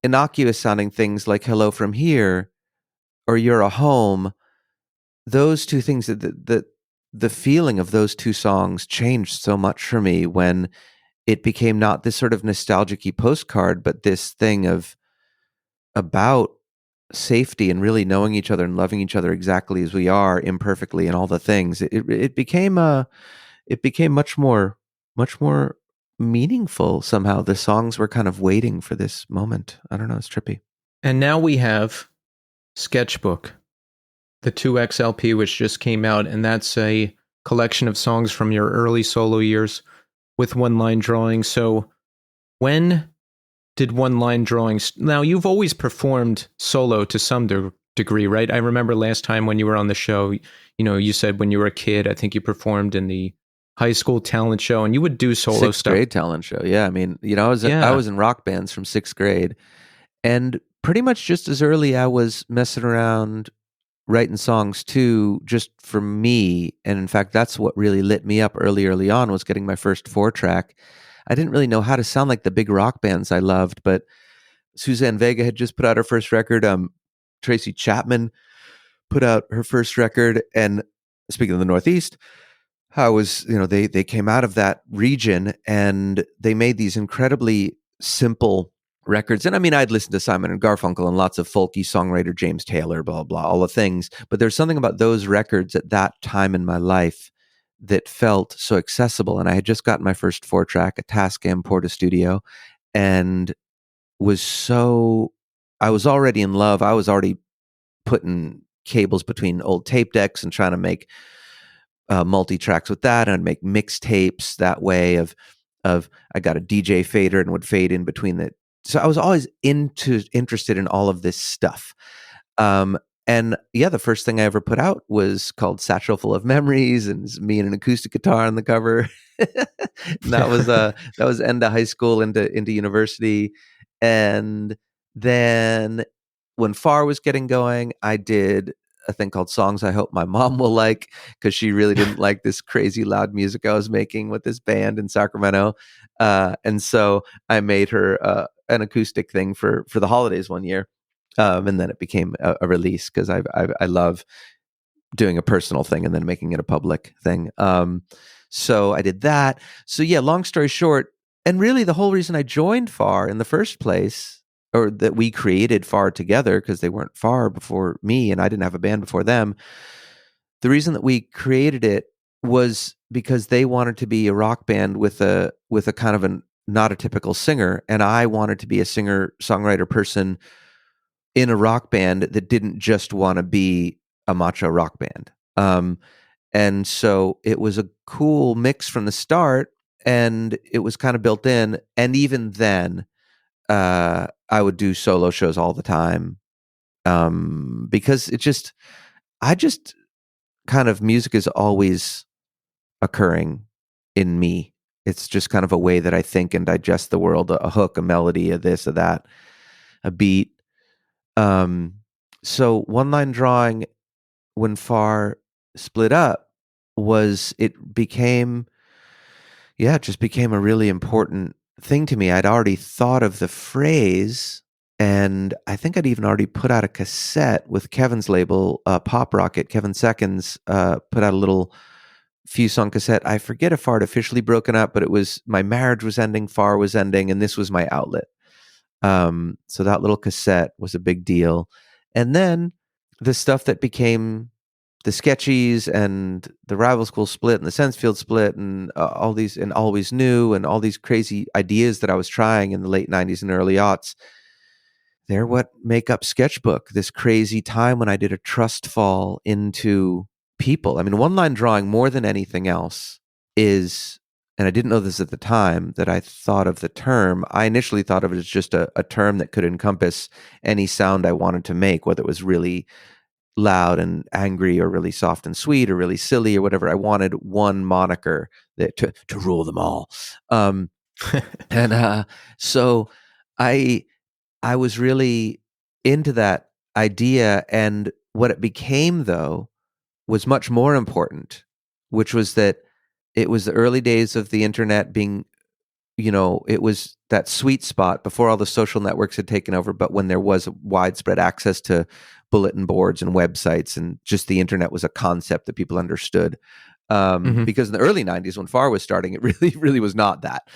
innocuous sounding things like Hello From Here or You're a Home. Those two things, the feeling of those two songs changed so much for me when it became not this sort of nostalgic-y postcard, but this thing about safety and really knowing each other and loving each other exactly as we are, imperfectly, and all the things. It became much more meaningful somehow. The songs were kind of waiting for this moment. I don't know, it's trippy. And now we have Sketchbook, the 2X LP, which just came out, and that's a collection of songs from your early solo years with Onelinedrawing. So when did Onelinedrawing... Now, you've always performed solo to some degree, right? I remember last time when you were on the show, you said when you were a kid, I think you performed in the high school talent show, and you would do solo Sixth stuff. grade talent show. Yeah. I mean, I was in rock bands from 6th grade, and pretty much just as early I was messing around writing songs too, just for me. And in fact, that's what really lit me up early on, was getting my first 4-track. I didn't really know how to sound like the big rock bands I loved, but Suzanne Vega had just put out her first record. Tracy Chapman put out her first record. And speaking of the Northeast, I was, they came out of that region, and they made these incredibly simple records. And I mean, I'd listened to Simon and Garfunkel and lots of folky songwriter, James Taylor, blah, blah, all the things. But there's something about those records at that time in my life that felt so accessible. And I had just gotten my first 4-track, a Tascam Porta Studio, and I was already in love. I was already putting cables between old tape decks and trying to make multi-tracks with that, and I'd make mixtapes that way of I got a DJ fader and would fade in between the. So I was always interested in all of this stuff. And yeah, the first thing I ever put out was called Satchel Full of Memories, and it's me and an acoustic guitar on the cover. And that was end of high school into university. And then when FAR was getting going, I did a thing called Songs I Hope My Mom Will Like, because she really didn't like this crazy loud music I was making with this band in Sacramento. And so I made her an acoustic thing for the holidays one year. And then it became a release, because I love doing a personal thing and then making it a public thing. So I did that. So yeah, long story short, and really the whole reason I joined FAR in the first place, or that we created FAR together, because they weren't FAR before me and I didn't have a band before them. The reason that we created it was because they wanted to be a rock band with a kind of not a typical singer, and I wanted to be a singer songwriter person in a rock band that didn't just want to be a macho rock band. And so it was a cool mix from the start, and it was kind of built in. And even then, I would do solo shows all the time, because I just kind of, music is always occurring in me. It's just kind of a way that I think and digest the world, a hook, a melody, a this, a that, a beat. So One Line Drawing, when FAR split up, it just became a really important thing to me. I'd already thought of the phrase, and I think I'd even already put out a cassette with Kevin's label, Pop Rocket. Kevin Seconds put out a little few song cassette. I forget if FAR had officially broken up, but it was, my marriage was ending, FAR was ending, and this was my outlet. So that little cassette was a big deal. And then the stuff that became the Sketchies and the Rival School split and the Sensefield split, and all these, and Always New, and all these crazy ideas that I was trying in the late 90s and early aughts, they're what make up Sketchbook, this crazy time when I did a trust fall into people. I mean, One Line Drawing, more than anything else, is, and I didn't know this at the time that I thought of the term. I initially thought of it as just a term that could encompass any sound I wanted to make, whether it was really loud and angry, or really soft and sweet, or really silly, or whatever. I wanted one moniker that to rule them all. And so I was really into that idea. And what it became, though, was much more important, which was that it was the early days of the internet being, it was that sweet spot before all the social networks had taken over, but when there was widespread access to bulletin boards and websites, and just the internet was a concept that people understood. Because in the early 90s, when FAR was starting, it really, really was not that,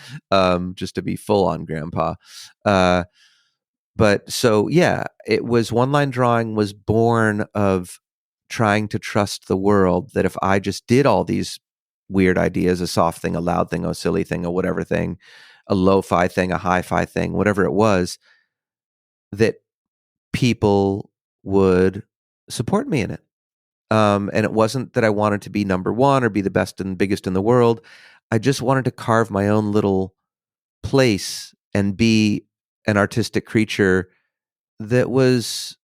just to be full on grandpa. But so, yeah, it was, One Line Drawing was born of trying to trust the world, that if I just did all these weird ideas, a soft thing, a loud thing, a silly thing, a whatever thing, a lo-fi thing, a hi-fi thing, whatever it was, that people would support me in it. And it wasn't that I wanted to be number one or be the best and biggest in the world. I just wanted to carve my own little place and be an artistic creature that was,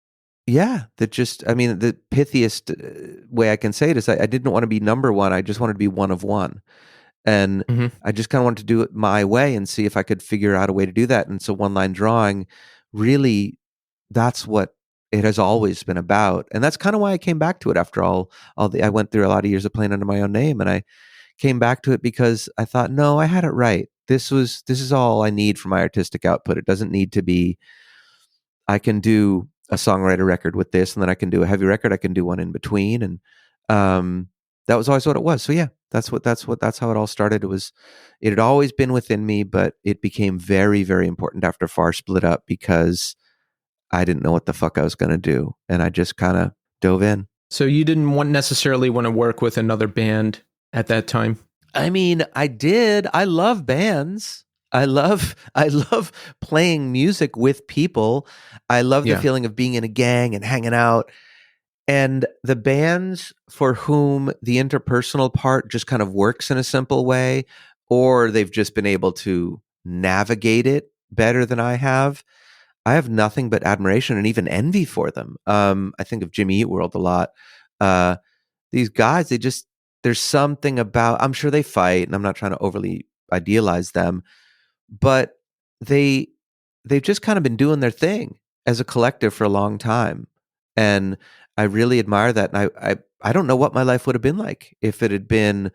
that just, I mean, the pithiest way I can say it is I didn't want to be number one. I just wanted to be one of one. And I just kind of wanted to do it my way and see if I could figure out a way to do that. And so One Line Drawing, really, that's what it has always been about. And that's kind of why I came back to it after I went through a lot of years of playing under my own name, and I came back to it because I thought, no, I had it right. This is all I need for my artistic output. It doesn't need to be, I can do a songwriter record with this, and then I can do a heavy record. I can do one in between. And that was always what it was. So yeah, that's how it all started. It had always been within me, but it became very, very important after FAR split up, because I didn't know what the fuck I was going to do. And I just kind of dove in. So you didn't necessarily want to work with another band at that time? I mean, I did. I love bands. I love playing music with people. I love the Yeah. feeling of being in a gang and hanging out. And the bands for whom the interpersonal part just kind of works in a simple way, or they've just been able to navigate it better than I have nothing but admiration and even envy for them. I think of Jimmy Eat World a lot. Uh, these guys, there's something about, I'm sure they fight, and I'm not trying to overly idealize them, but they they've just kind of been doing their thing as a collective for a long time. And I really admire that. And I don't know what my life would have been like if I'd been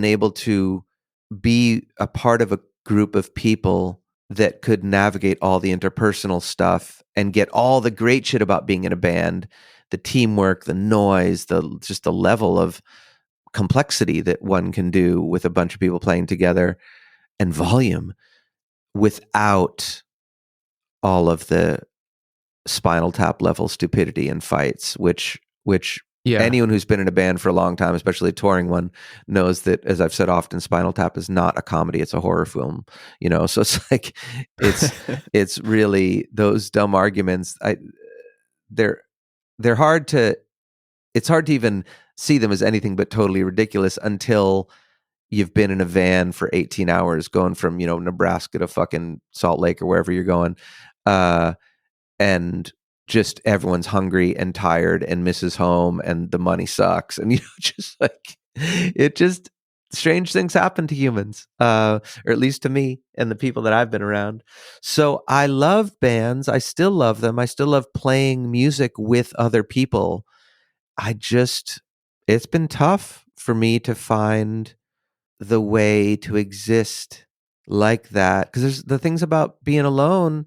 able to be a part of a group of people that could navigate all the interpersonal stuff and get all the great shit about being in a band, the teamwork, the noise, the level of complexity that one can do with a bunch of people playing together, and volume, without all of the Spinal Tap level stupidity and fights, which Yeah. anyone who's been in a band for a long time, especially a touring one, knows that, as I've said often, Spinal Tap is not a comedy; it's a horror film. So it's like it's really those dumb arguments. They're they're hard to. It's hard to even see them as anything but totally ridiculous until you've been in a van for 18 hours going from Nebraska to fucking Salt Lake or wherever you're going. And just everyone's hungry and tired and misses home and the money sucks. And, just like, strange things happen to humans, or at least to me and the people that I've been around. So I love bands. I still love them. I still love playing music with other people. It's been tough for me to find the way to exist like that. Because there's the things about being alone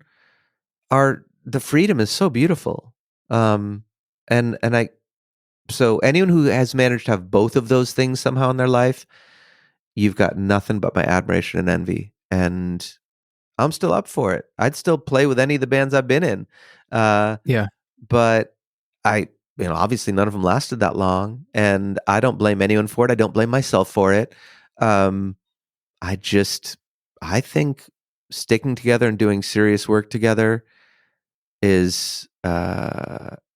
are, the freedom is so beautiful. So anyone who has managed to have both of those things somehow in their life, you've got nothing but my admiration and envy. And I'm still up for it. I'd still play with any of the bands I've been in. Yeah. But obviously none of them lasted that long, and I don't blame anyone for it. I don't blame myself for it. I think sticking together and doing serious work together is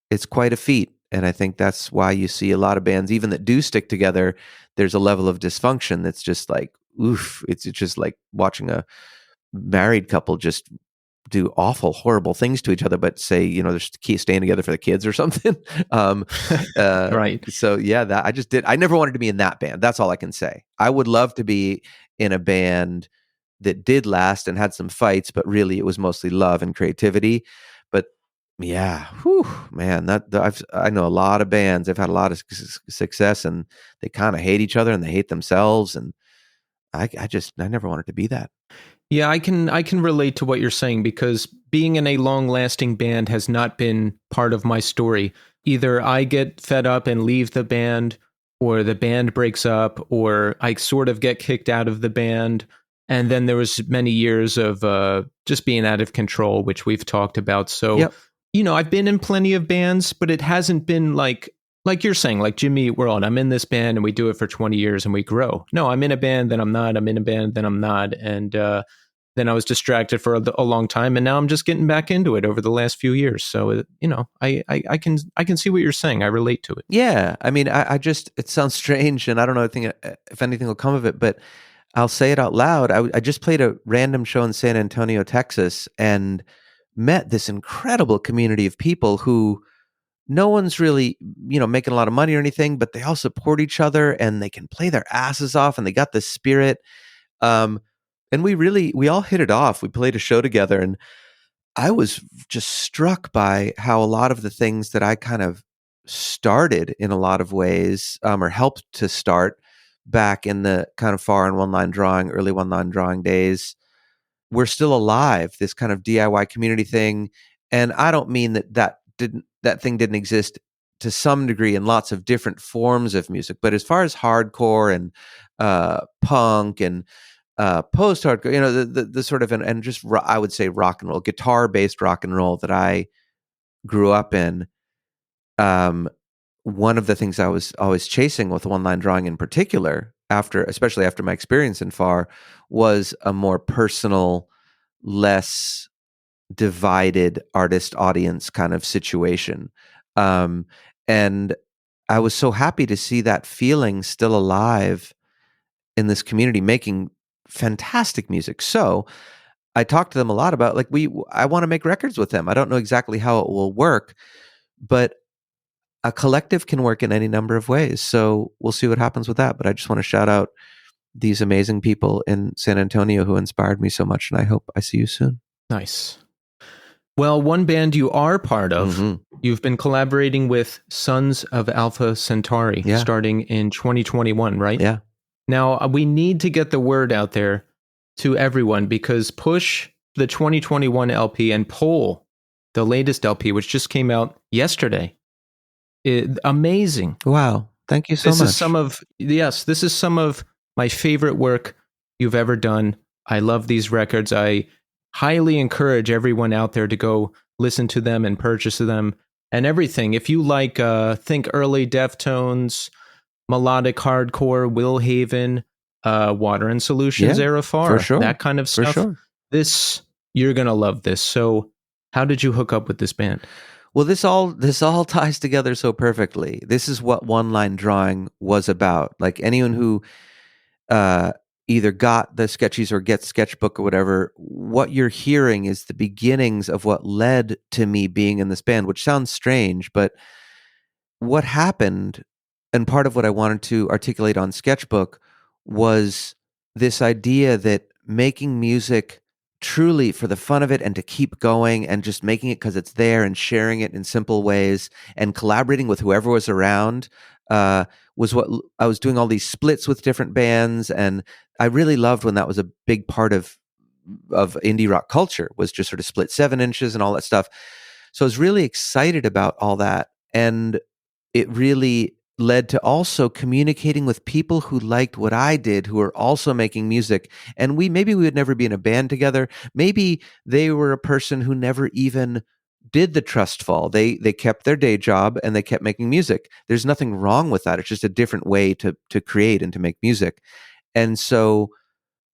it's quite a feat. And I think that's why you see a lot of bands, even that do stick together, there's a level of dysfunction that's just like, oof. It's just like watching a married couple just do awful, horrible things to each other, but say, they're staying together for the kids or something. Right. So yeah, I never wanted to be in that band. That's all I can say. I would love to be in a band that did last and had some fights, but really it was mostly love and creativity. But yeah, whew, man, I know a lot of bands. They've had a lot of success, and they kind of hate each other and they hate themselves. And I never wanted to be that. Yeah, I can relate to what you're saying, because being in a long-lasting band has not been part of my story. Either I get fed up and leave the band, or the band breaks up, or I sort of get kicked out of the band. And then there was many years of just being out of control, which we've talked about. So, Yep. I've been in plenty of bands, but it hasn't been like you're saying, like Jimmy Eat World. I'm in this band and we do it for 20 years and we grow. No, I'm in a band, then I'm not. I'm in a band, then I'm not. And then I was distracted for a long time, and now I'm just getting back into it over the last few years. So, I can see what you're saying. I relate to it. Yeah. I mean, it sounds strange, and I don't know if anything will come of it, but I'll say it out loud. I just played a random show in San Antonio, Texas, and met this incredible community of people who no one's really, making a lot of money or anything, but they all support each other and they can play their asses off, and they got this spirit. And we all hit it off. We played a show together, and I was just struck by how a lot of the things that I kind of started in a lot of ways, or helped to start back in the kind of far and early one line drawing days, we're still alive. This kind of DIY community thing. And I don't mean that thing didn't exist to some degree in lots of different forms of music, but as far as hardcore and punk and post-hardcore, the sort of, and just I would say rock and roll, guitar-based rock and roll that I grew up in, one of the things I was always chasing with one line drawing in particular, especially after my experience in FAR, was a more personal, less divided artist audience kind of situation. And I was so happy to see that feeling still alive in this community, making fantastic music. So I talked to them a lot about I want to make records with them. I don't know exactly how it will work, but a collective can work in any number of ways. So we'll see what happens with that. But I just want to shout out these amazing people in San Antonio who inspired me so much, and I hope I see you soon. Nice. Well, one band you are part of, Mm-hmm. you've been collaborating with Sons of Alpha Centauri starting in 2021, right? Yeah. Now, we need to get the word out there to everyone because Push, the 2021 LP, and Pull, the latest LP, which just came out yesterday, amazing. Wow. Thank you so much. This is some of my favorite work you've ever done. I love these records. I highly encourage everyone out there to go listen to them and purchase them and everything. If you like, think early Deftones, melodic hardcore, Will Haven, Water and Solutions era FAR, for sure. that kind of stuff. For sure. You're gonna love this. So, how did you hook up with this band? Well, this all ties together so perfectly. This is what one line drawing was about. Like anyone who either got the sketchies or gets Sketchbook or whatever, what you're hearing is the beginnings of what led to me being in this band, which sounds strange, but what happened, and part of what I wanted to articulate on Sketchbook, was this idea that making music truly for the fun of it and to keep going and just making it because it's there and sharing it in simple ways and collaborating with whoever was around was what I was doing. All these splits with different bands, and I really loved when that was a big part of indie rock culture, was just sort of split 7 inches and all that stuff. So I was really excited about all that, and it really led to also communicating with people who liked what I did, who were also making music. And maybe we would never be in a band together. Maybe they were a person who never even did the trust fall. They kept their day job and they kept making music. There's nothing wrong with that. It's just a different way to create and to make music. And so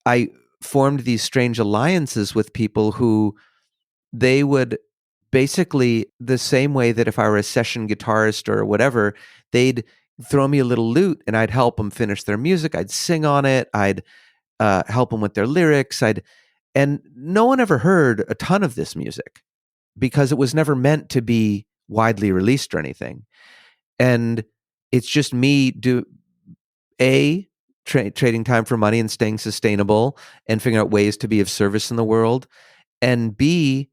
I formed these strange alliances with people who they would basically, the same way that if I were a session guitarist or whatever, they'd throw me a little lute and I'd help them finish their music. I'd sing on it. I'd help them with their lyrics. And no one ever heard a ton of this music because it was never meant to be widely released or anything. And it's just me trading time for money and staying sustainable and figuring out ways to be of service in the world, and B,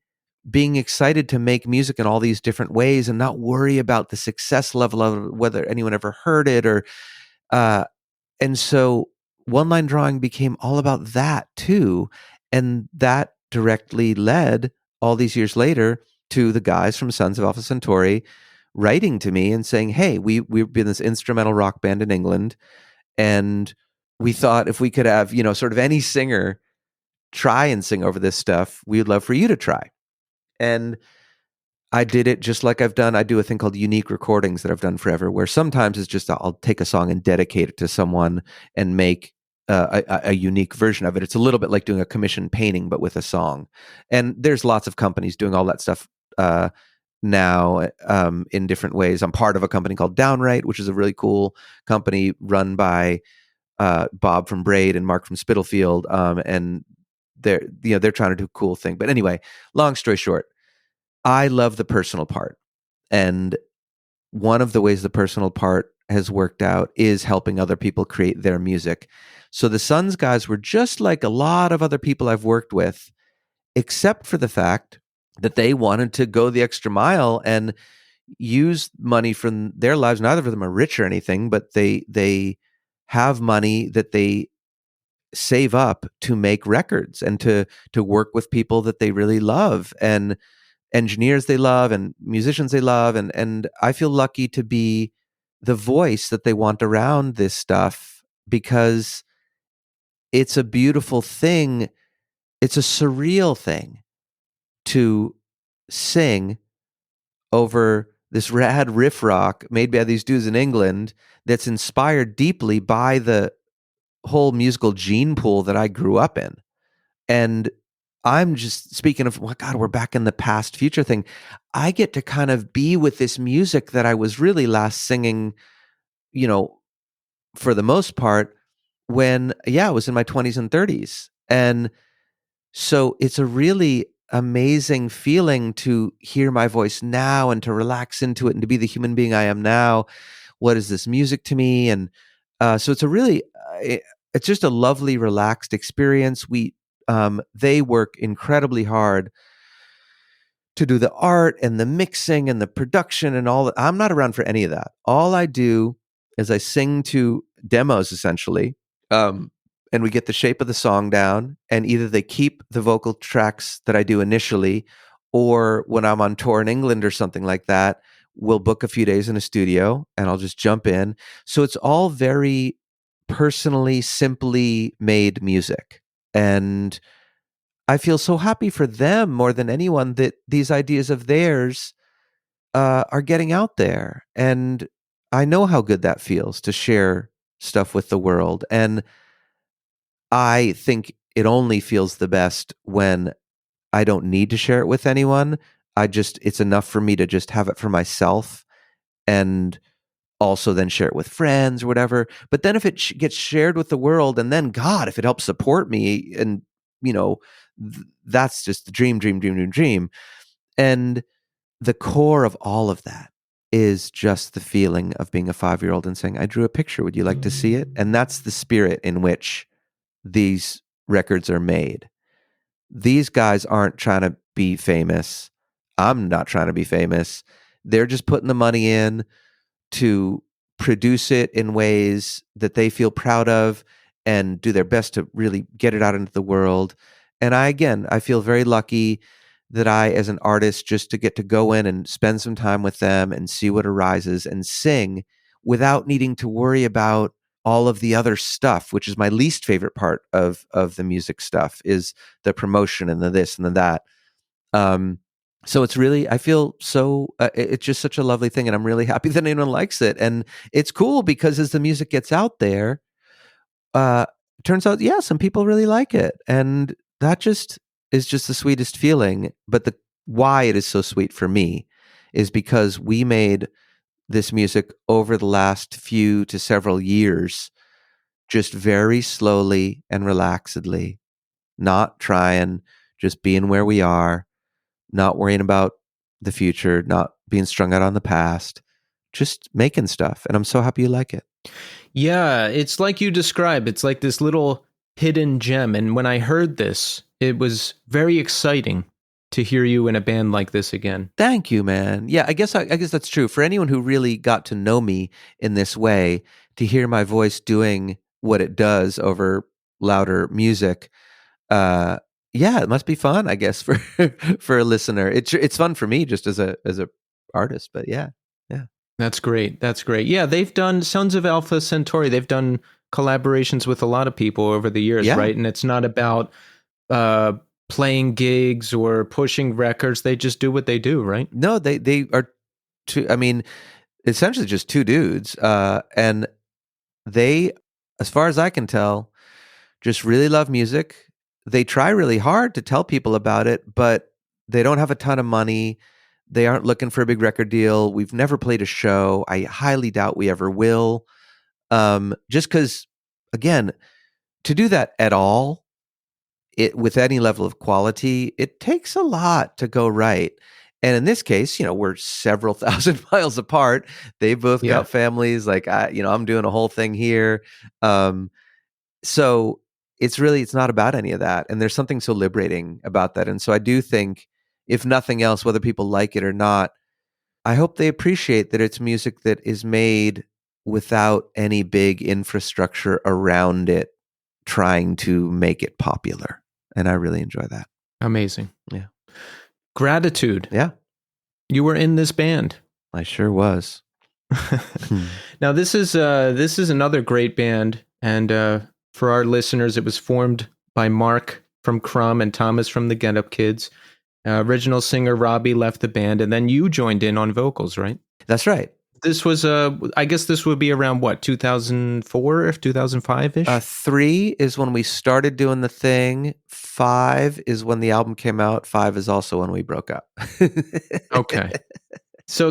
being excited to make music in all these different ways and not worry about the success level of whether anyone ever heard it and so one line drawing became all about that too. And that directly led all these years later to the guys from Sons of Alpha Centauri writing to me and saying, hey, we've been this instrumental rock band in England, and we thought if we could have, sort of any singer try and sing over this stuff, we'd love for you to try. And I did it just like I've done. I do a thing called unique recordings that I've done forever, where sometimes it's just I'll take a song and dedicate it to someone and make a unique version of it. It's a little bit like doing a commissioned painting, but with a song. And there's lots of companies doing all that stuff now in different ways. I'm part of a company called Downright, which is a really cool company run by Bob from Braid and Mark from Spitalfield, and they're trying to do a cool thing. But anyway, long story short, I love the personal part. And one of the ways the personal part has worked out is helping other people create their music. So the Sons guys were just like a lot of other people I've worked with, except for the fact that they wanted to go the extra mile and use money from their lives. Neither of them are rich or anything, but they have money that they save up to make records and to work with people that they really love, and engineers they love and musicians they love. And I feel lucky to be the voice that they want around this stuff, because it's a beautiful thing. It's a surreal thing to sing over this rad riff rock made by these dudes in England that's inspired deeply by the whole musical gene pool that I grew up in. And I'm just speaking of, well, God, we're back in the past future thing. I get to kind of be with this music that I was really last singing, you know, for the most part when, I was in my 20s and 30s. And so it's a really amazing feeling to hear my voice now and to relax into it and to be the human being I am now. What is this music to me? And so it's a really, it's just a lovely, relaxed experience. They work incredibly hard to do the art and the mixing and the production and all that. I'm not around for any of that. All I do is I sing to demos essentially. And we get the shape of the song down, and either they keep the vocal tracks that I do initially, or when I'm on tour in England or something like that, we'll book a few days in a studio and I'll just jump in. So it's all very personally, simply made music. And I feel so happy for them more than anyone that these ideas of theirs are getting out there. And I know how good that feels to share stuff with the world. And I think it only feels the best when I don't need to share it with anyone. It's enough for me to just have it for myself and also then share it with friends or whatever. But then if it gets shared with the world, and then God, if it helps support me, and that's just the dream. And the core of all of that is just the feeling of being a 5-year-old and saying, I drew a picture. Would you like to see it? And that's the spirit in which these records are made. These guys aren't trying to be famous. I'm not trying to be famous. They're just putting the money in to produce it in ways that they feel proud of and do their best to really get it out into the world. And I feel very lucky that I, as an artist, just to get to go in and spend some time with them and see what arises and sing without needing to worry about all of the other stuff, which is my least favorite part of the music stuff, is the promotion and the this and the that. So it's really, I feel so, it's just such a lovely thing, and I'm really happy that anyone likes it. And it's cool because as the music gets out there, turns out, some people really like it. And that just is just the sweetest feeling. But why it is so sweet for me is because we made this music over the last few to several years, just very slowly and relaxedly, not trying, just being where we are, not worrying about the future, not being strung out on the past, just making stuff. And I'm so happy you like it. Yeah, it's like you described. It's like this little hidden gem. And when I heard this, it was very exciting to hear you in a band like this again. Thank you, man. Yeah, I guess that's true. For anyone who really got to know me in this way, to hear my voice doing what it does over louder music, it must be fun, I guess, for for a listener. It's fun for me just as a artist, but yeah. That's great. Yeah, they've done Sons of Alpha Centauri. They've done collaborations with a lot of people over the years, right? And it's not about playing gigs or pushing records. They just do what they do, right? No, they are essentially just two dudes, and they, as far as I can tell, just really love music. They try really hard to tell people about it, but they don't have a ton of money. They aren't looking for a big record deal. We've never played a show. I highly doubt we ever will. Just because, again, to do that at all, with any level of quality, it takes a lot to go right. And in this case, we're several thousand miles apart. They both got families. Like I'm doing a whole thing here. So it's not about any of that. And there's something so liberating about that. And so I do think, if nothing else, whether people like it or not, I hope they appreciate that it's music that is made without any big infrastructure around it trying to make it popular. And I really enjoy that. Amazing. Yeah. Gratitude. Yeah. You were in this band. I sure was. Now, this is another great band. And for our listeners, it was formed by Mark from Crumb and Thomas from the Get Up Kids. Original singer Robbie left the band, and then you joined in on vocals, right? That's right. This was I guess this would be around what, 2004, 2005-ish? 3 is when we started doing the thing. 5 is when the album came out. 5 is also when we broke up. Okay. So,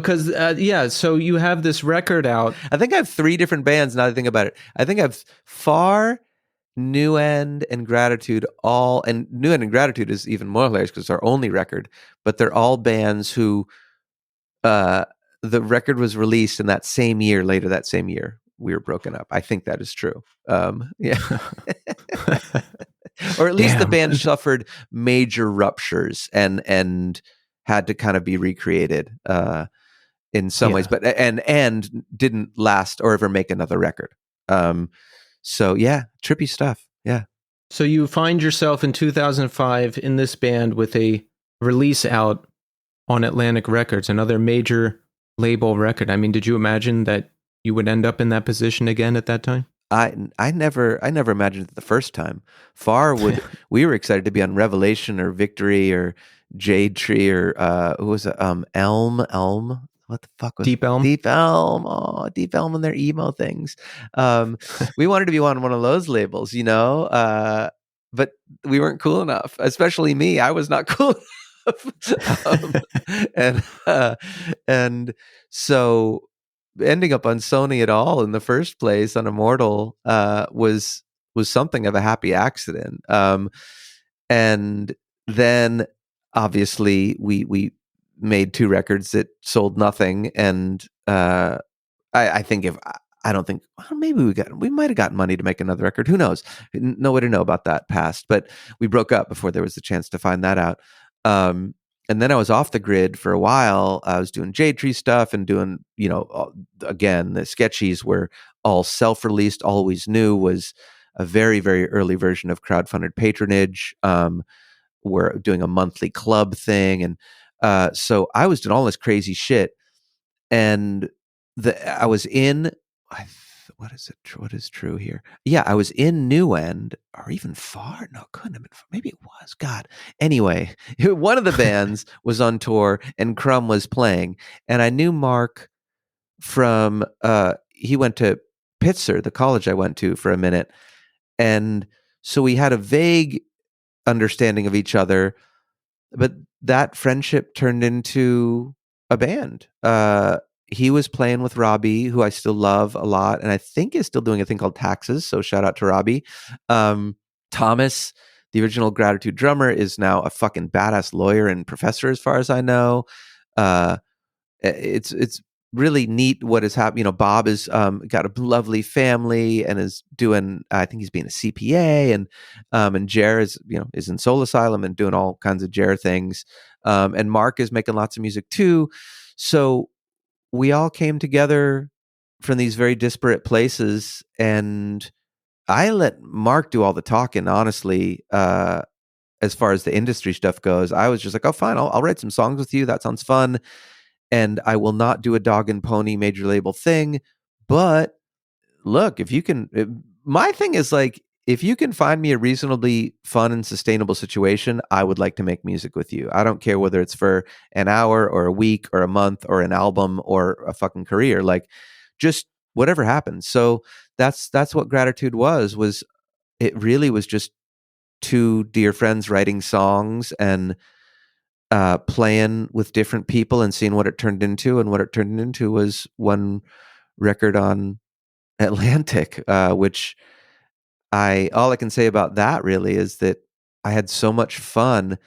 so you have this record out. I think I have 3 different bands now that I think about it. I think I have Far, New End, and Gratitude and New End and Gratitude is even more hilarious because it's our only record, but they're all bands who the record was released in that same year, later that same year, we were broken up. I think that is true. Yeah. Or at least the band suffered major ruptures and had to kind of be recreated in some ways, but and didn't last or ever make another record. So yeah, trippy stuff. Yeah. So you find yourself in 2005 in this band with a release out on Atlantic Records, another major label record. I mean, did you imagine that you would end up in that position again at that time? I never imagined it the first time. We were excited to be on Revelation or Victory or Jade Tree or who was it? Elm. What the fuck was Deep Elm? Deep Elm. Oh, Deep Elm and their emo things. We wanted to be on one of those labels, but we weren't cool enough. Especially me. I was not cool and so ending up on Sony at all in the first place on Immortal was something of a happy accident. And then obviously we made 2 records that sold nothing, and maybe we might have gotten money to make another record. Who knows? No way to know about that past. But we broke up before there was a chance to find that out. And then I was off the grid for a while. I was doing Jade Tree stuff and doing, again, the Sketchies were all self-released. Always New was a very, very early version of crowdfunded patronage. We're doing a monthly club thing. And so I was doing all this crazy shit. And I was in, what is true here? Yeah, I was in New End, or even Far. No, couldn't have been. Maybe it was. God. Anyway, one of the bands was on tour, and Crumb was playing, and I knew Mark from. He went to Pitzer, the college I went to, for a minute, and so we had a vague understanding of each other, but that friendship turned into a band. He was playing with Robbie, who I still love a lot, and I think is still doing a thing called Taxes. So shout out to Robbie. Thomas, the original Gratitude drummer, is now a fucking badass lawyer and professor, as far as I know. It's really neat what is happening. Bob is got a lovely family and is doing. I think he's being a CPA, and Jer is is in Soul Asylum and doing all kinds of Jer things. And Mark is making lots of music too. So we all came together from these very disparate places, and I let Mark do all the talking, honestly, as far as the industry stuff goes. I was just like, oh, fine, I'll write some songs with you. That sounds fun. And I will not do a dog and pony major label thing. But look, my thing is like, if you can find me a reasonably fun and sustainable situation, I would like to make music with you. I don't care whether it's for an hour or a week or a month or an album or a fucking career, like just whatever happens. So that's what Gratitude was it really was just 2 dear friends writing songs and playing with different people and seeing what it turned into. And what it turned into was one record on Atlantic, which all I can say about that really is that I had so much fun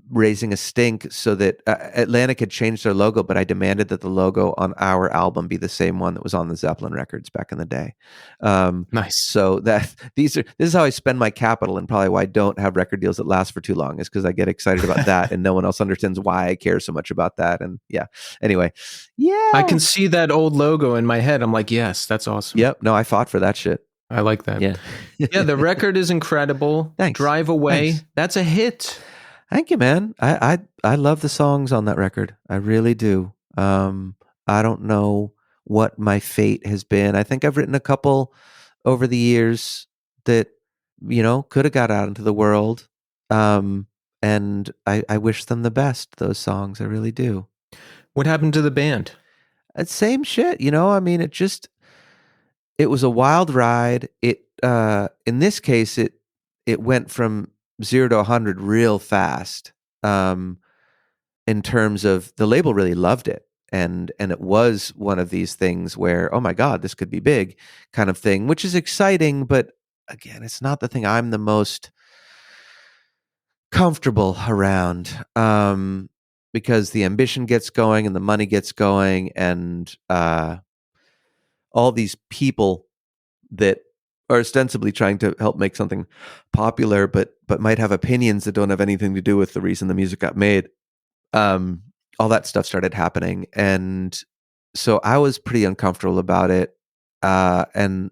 raising a stink so that Atlantic had changed their logo, but I demanded that the logo on our album be the same one that was on the Zeppelin records back in the day. Nice. So this is how I spend my capital, and probably why I don't have record deals that last for too long is because I get excited about that and no one else understands why I care so much about that. And yeah, anyway, yeah. I can see that old logo in my head. I'm like, yes, that's awesome. Yep. No, I fought for that shit. I like that. Yeah. Yeah, the record is incredible. Thanks. Drive Away. Thanks. That's a hit. Thank you, man. I love the songs on that record. I really do. I don't know what my fate has been. I think I've written a couple over the years that, could have got out into the world. And I wish them the best, those songs. I really do. What happened to the band? Same shit, I mean, it was a wild ride. In this case, it went from 0 to 100 real fast. In terms of the label really loved it. And it was one of these things where, oh my God, this could be big kind of thing, which is exciting. But again, it's not the thing I'm the most comfortable around, because the ambition gets going and the money gets going, and all these people that are ostensibly trying to help make something popular, but might have opinions that don't have anything to do with the reason the music got made. All that stuff started happening, and so I was pretty uncomfortable about it. And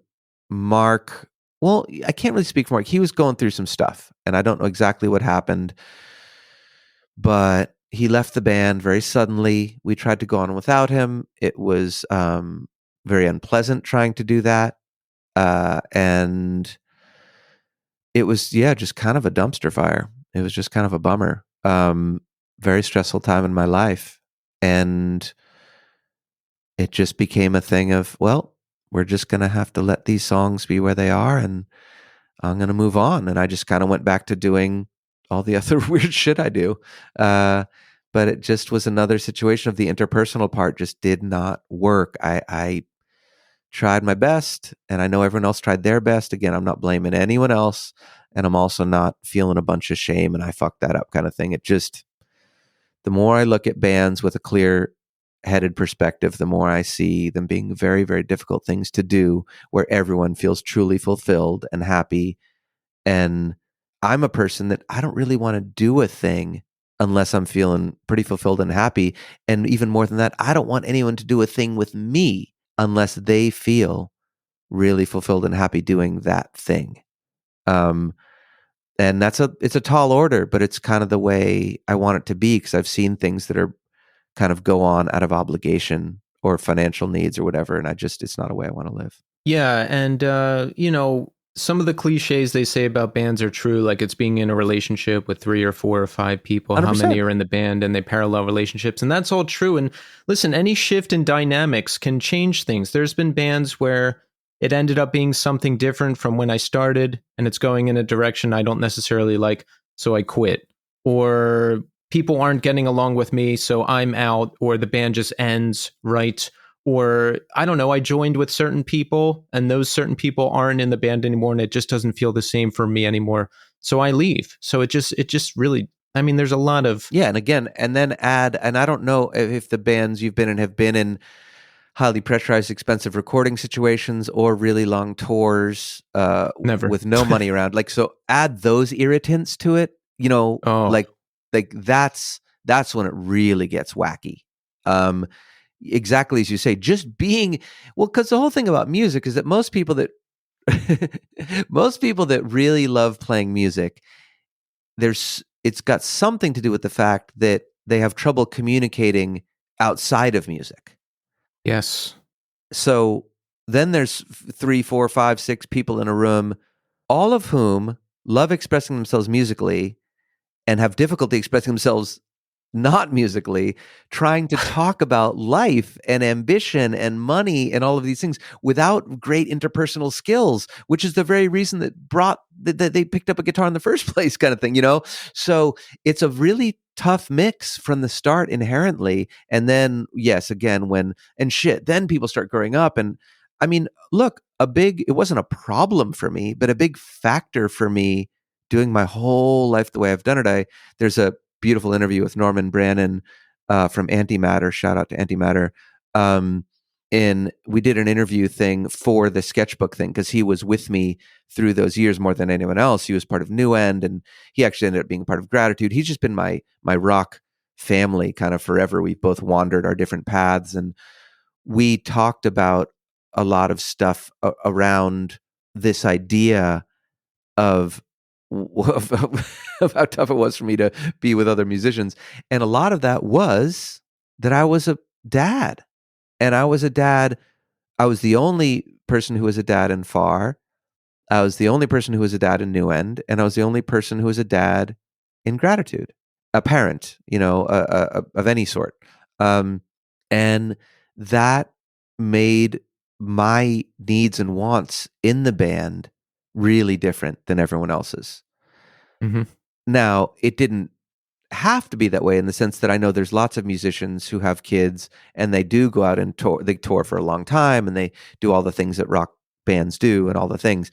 Mark, well, I can't really speak for Mark. He was going through some stuff, and I don't know exactly what happened, but he left the band very suddenly. We tried to go on without him. It was very unpleasant trying to do that. And it was, just kind of a dumpster fire. It was just kind of a bummer. Very stressful time in my life. And it just became a thing of, well, we're just going to have to let these songs be where they are, and I'm going to move on. And I just kind of went back to doing all the other weird shit I do. But it just was another situation of the interpersonal part just did not work. I tried my best, and I know everyone else tried their best. Again, I'm not blaming anyone else, and I'm also not feeling a bunch of shame and I fucked that up kind of thing. It just, the more I look at bands with a clear-headed perspective, the more I see them being very, very difficult things to do where everyone feels truly fulfilled and happy. And I'm a person that I don't really want to do a thing unless I'm feeling pretty fulfilled and happy. And even more than that, I don't want anyone to do a thing with me unless they feel really fulfilled and happy doing that thing. And it's a tall order, but it's kind of the way I want it to be, because I've seen things that are kind of go on out of obligation or financial needs or whatever. And it's not a way I want to live. Yeah. And, some of the cliches they say about bands are true, like it's being in a relationship with 3 or 4 or 5 people, 100%. how many are in the band, and they parallel relationships. And that's all true. And listen, any shift in dynamics can change things. There's been bands where it ended up being something different from when I started, and it's going in a direction I don't necessarily like, so I quit. Or people aren't getting along with me, so I'm out, or the band just ends, right? Or I don't know, I joined with certain people and those certain people aren't in the band anymore, and it just doesn't feel the same for me anymore. So I leave. So it just really, I mean, there's a lot of, Yeah. And again, and then add, and I don't know if the bands you've been in have been in highly pressurized, expensive recording situations or really long tours never. with no money around. Like, so add those irritants to it, Oh. like that's when it really gets wacky. Exactly as you say, just being, well, because the whole thing about music is that most people that really love playing music, it's got something to do with the fact that they have trouble communicating outside of music. Yes. So then there's 3, 4, 5, 6 people in a room, all of whom love expressing themselves musically and have difficulty expressing themselves not musically, trying to talk about life and ambition and money and all of these things without great interpersonal skills, which is the very reason that they picked up a guitar in the first place, kind of thing, So it's a really tough mix from the start inherently. And then, yes, again, then people start growing up. And I mean, look, it wasn't a problem for me, but a big factor for me doing my whole life the way I've done it. There's a beautiful interview with Norman Brannon from Antimatter. Shout out to Antimatter. And we did an interview thing for the Sketchbook thing because he was with me through those years more than anyone else. He was part of New End, and he actually ended up being part of Gratitude. He's just been my rock family kind of forever. We've both wandered our different paths, and we talked about a lot of stuff around this idea of how tough it was for me to be with other musicians. And a lot of that was that I was a dad. And I was a dad. I was the only person who was a dad in Far. I was the only person who was a dad in New End. And I was the only person who was a dad in Gratitude. A parent, of any sort. And that made my needs and wants in the band really different than everyone else's. Mm-hmm. Now, it didn't have to be that way in the sense that I know there's lots of musicians who have kids and they do go out and tour. They tour for a long time and they do all the things that rock bands do and all the things.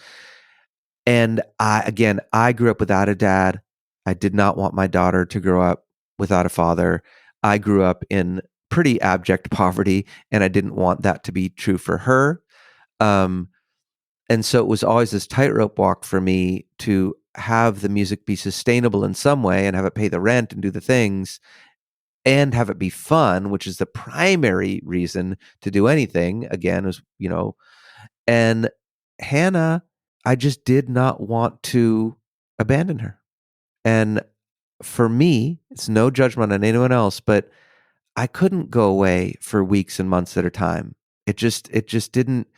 And I grew up without a dad. I did not want my daughter to grow up without a father. I grew up in pretty abject poverty, and I didn't want that to be true for her. And so it was always this tightrope walk for me to have the music be sustainable in some way and have it pay the rent and do the things and have it be fun, which is the primary reason to do anything. Again, is, and Hannah, I just did not want to abandon her. And for me, it's no judgment on anyone else, but I couldn't go away for weeks and months at a time. It just didn't,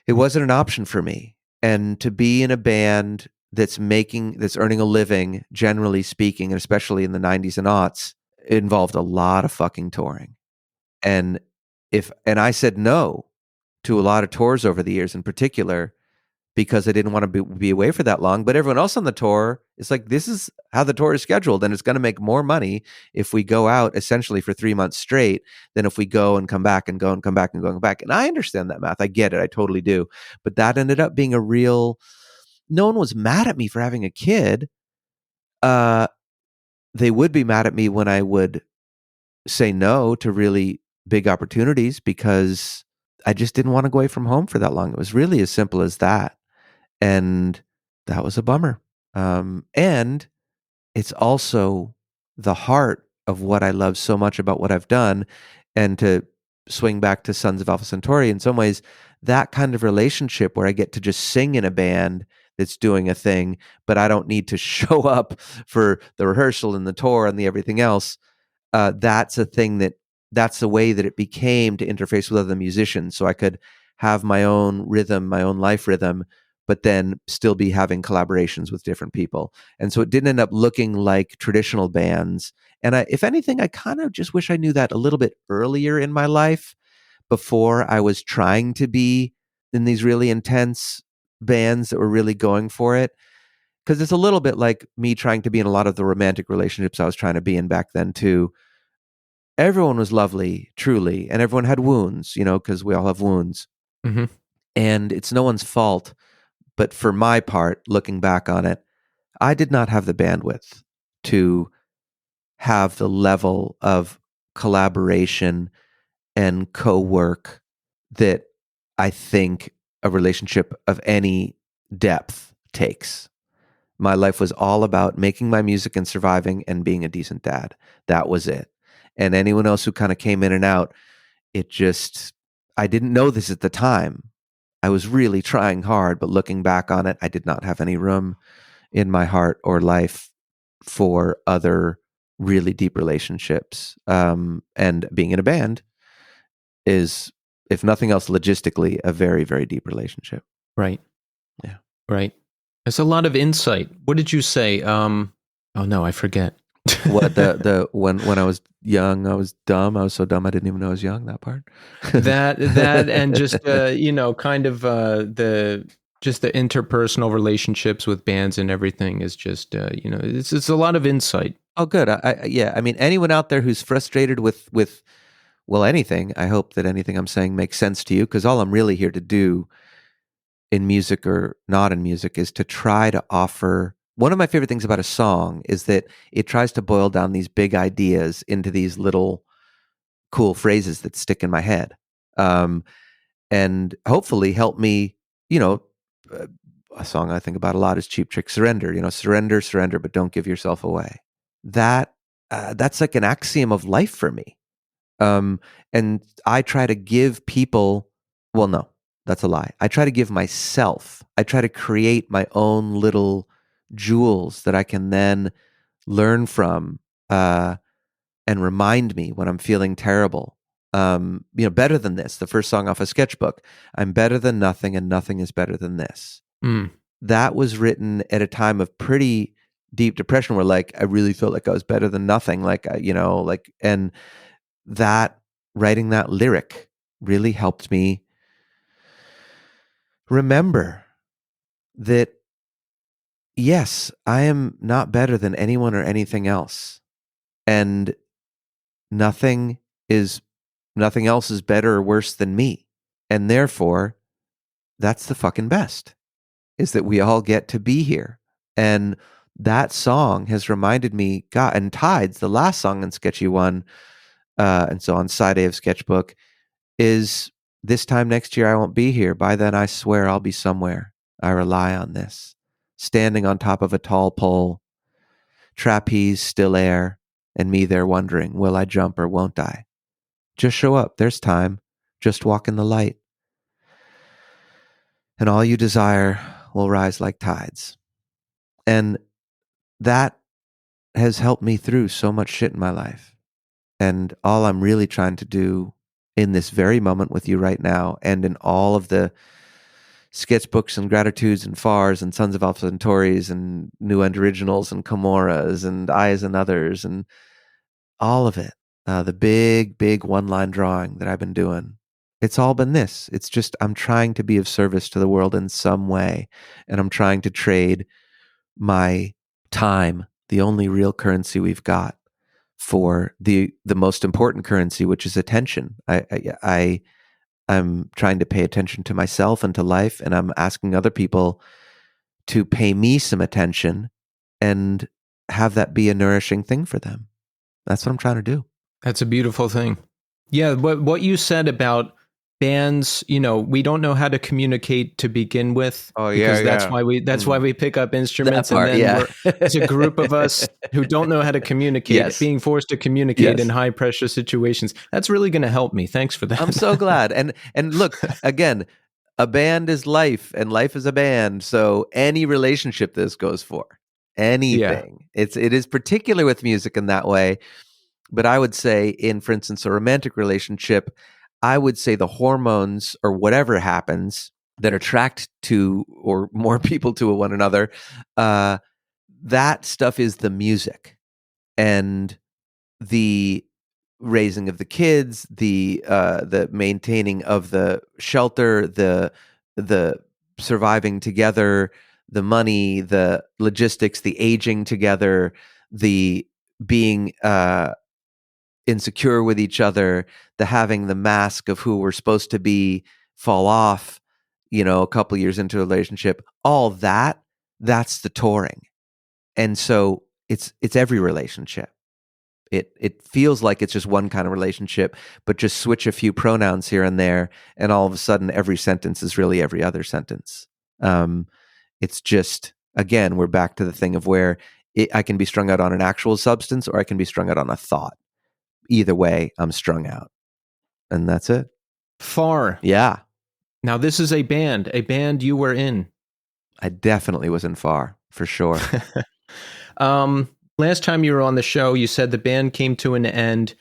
it wasn't an option for me. And to be in a band that's earning a living, generally speaking, and especially in the 90s and aughts, it involved a lot of fucking touring. And I said no to a lot of tours over the years in particular, because I didn't want to be away for that long. But everyone else on the tour is like, this is how the tour is scheduled, and it's going to make more money if we go out essentially for 3 months straight than if we go and come back and go and come back and go and come back. And I understand that math. I get it. I totally do. But that ended up being no one was mad at me for having a kid. They would be mad at me when I would say no to really big opportunities because I just didn't want to go away from home for that long. It was really as simple as that. And that was a bummer. And it's also the heart of what I love so much about what I've done. And to swing back to Sons of Alpha Centauri, in some ways, that kind of relationship where I get to just sing in a band that's doing a thing, but I don't need to show up for the rehearsal and the tour and the everything else. That's the way that it became to interface with other musicians. So I could have my own rhythm, my own life rhythm, but then still be having collaborations with different people. And so it didn't end up looking like traditional bands. And if anything, I kind of just wish I knew that a little bit earlier in my life, before I was trying to be in these really intense bands that were really going for it. Because it's a little bit like me trying to be in a lot of the romantic relationships I was trying to be in back then too. Everyone was lovely, truly, and everyone had wounds, because we all have wounds. Mm-hmm. And it's no one's fault. But for my part, looking back on it, I did not have the bandwidth to have the level of collaboration and co-work that I think a relationship of any depth takes. My life was all about making my music and surviving and being a decent dad. That was it. And anyone else who kind of came in and out, I didn't know this at the time. I was really trying hard, but looking back on it, I did not have any room in my heart or life for other really deep relationships. And being in a band is, if nothing else, logistically, a very, very deep relationship. Right. Yeah. Right. There's a lot of insight. What did you say? Oh no, I forget. What when I was young, I was dumb. I was so dumb I didn't even know I was young. That part. that and just kind of the interpersonal relationships with bands and everything is just it's a lot of insight. Oh, good. I mean, anyone out there who's frustrated with anything, I hope that anything I'm saying makes sense to you, because all I'm really here to do, in music or not in music, is to try to offer. One of my favorite things about a song is that it tries to boil down these big ideas into these little cool phrases that stick in my head, and hopefully help me. A song I think about a lot is Cheap Trick Surrender. Surrender, surrender, but don't give yourself away. That's like an axiom of life for me. And I try to give people, well, no, that's a lie. I try to give myself, I try to create my own little jewels that I can then learn from, and remind me when I'm feeling terrible. Better than this, the first song off of Sketchbook, I'm better than nothing and nothing is better than this. That was written at a time of pretty deep depression where I really felt like I was better than nothing. And that writing that lyric really helped me remember that, yes, I am not better than anyone or anything else. And nothing else is better or worse than me. And therefore, that's the fucking best, is that we all get to be here. And that song has reminded me, God, and Tides, the last song in Sketchy One, and so on side A of Sketchbook, is this time next year I won't be here. By then I swear I'll be somewhere. I rely on this. Standing on top of a tall pole, trapeze, still air, and me there wondering, will I jump or won't I? Just show up. There's time. Just walk in the light. And all you desire will rise like tides. And that has helped me through so much shit in my life. And all I'm really trying to do in this very moment with you right now, and in all of the sketchbooks and gratitudes and fars and Sons of Alpha Centauris and New End Originals and Comoras and Eyes and Others and all of it, the big one-line drawing that I've been doing, it's all been this. It's just I'm trying to be of service to the world in some way, and I'm trying to trade my time, the only real currency we've got, for the most important currency, which is attention. I'm trying to pay attention to myself and to life, and I'm asking other people to pay me some attention and have that be a nourishing thing for them. That's what I'm trying to do. That's a beautiful thing. Yeah, what you said about bands, we don't know how to communicate to begin with. Oh, because that's why we pick up instruments, That part, and then yeah. it's a group of us who don't know how to communicate, Yes. being forced to communicate Yes. in high pressure situations. That's really going to help me. Thanks for that. I'm so glad. And look, again, a band is life, and life is a band. So any relationship this goes for, anything. It is particular with music in that way. But I would say for instance, a romantic relationship, I would say the hormones or whatever happens that attract to or more people to one another, that stuff is the music and the raising of the kids, the maintaining of the shelter, the surviving together, the money, the logistics, the aging together, the being insecure with each other, the having the mask of who we're supposed to be fall off, a couple years into a relationship, all that's the touring. And so it's every relationship. It feels like it's just one kind of relationship, but just switch a few pronouns here and there, and all of a sudden every sentence is really every other sentence. It's just, again, we're back to the thing of where I can be strung out on an actual substance, or I can be strung out on a thought. Either way, I'm strung out. And that's it. Far. Yeah. Now, this is a band you were in. I definitely was in Far, for sure. Last time you were on the show, you said the band came to an end.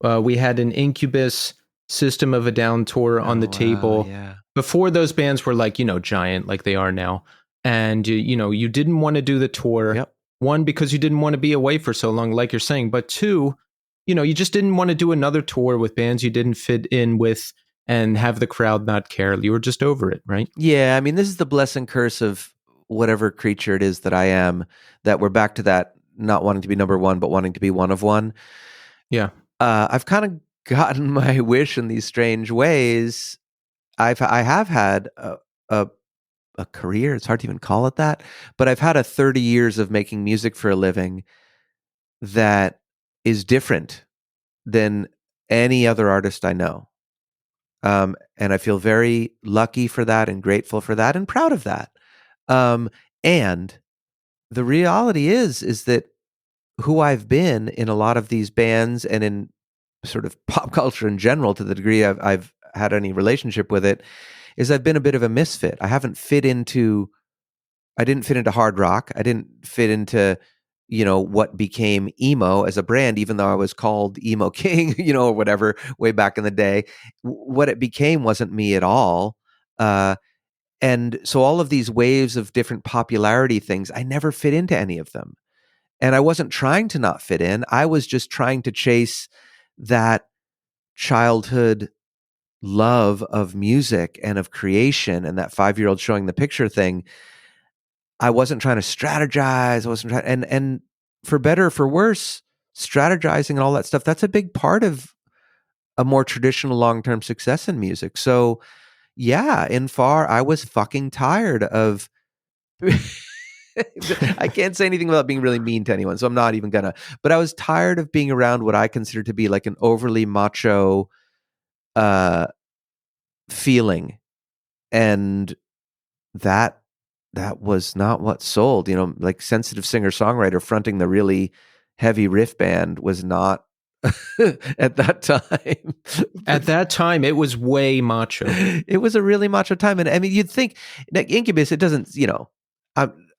We had an Incubus System of a Down tour on the table. Yeah. Before those bands were giant like they are now. And, you didn't want to do the tour. Yep. One, because you didn't want to be away for so long, like you're saying. But two, you just didn't want to do another tour with bands you didn't fit in with and have the crowd not care. You were just over it, right? Yeah. I mean, this is the blessing curse of whatever creature it is that I am, that we're back to that not wanting to be number one, but wanting to be one of one. Yeah. I've kind of gotten my wish in these strange ways. I have had a career. It's hard to even call it that, but I've had a 30 years of making music for a living that is different than any other artist I know. And I feel very lucky for that and grateful for that and proud of that. And the reality is that who I've been in a lot of these bands and in sort of pop culture in general, to the degree I've had any relationship with it, is I've been a bit of a misfit. I didn't fit into hard rock. I didn't fit into, what became emo as a brand, even though I was called Emo King, or whatever, way back in the day. What it became wasn't me at all. And so all of these waves of different popularity things, I never fit into any of them. And I wasn't trying to not fit in. I was just trying to chase that childhood love of music and of creation and that 5-year-old showing the picture thing, I wasn't trying to strategize. I wasn't trying, and for better or for worse, strategizing and all that stuff, that's a big part of a more traditional long-term success in music. So yeah, I was fucking tired of I can't say anything without being really mean to anyone, so I'm not even gonna. But I was tired of being around what I consider to be like an overly macho uh, feeling, and that was not what sold. Like sensitive singer-songwriter fronting the really heavy riff band was not at that time. At that time, it was way macho. It was a really macho time, and I mean, you'd think like Incubus, it doesn't,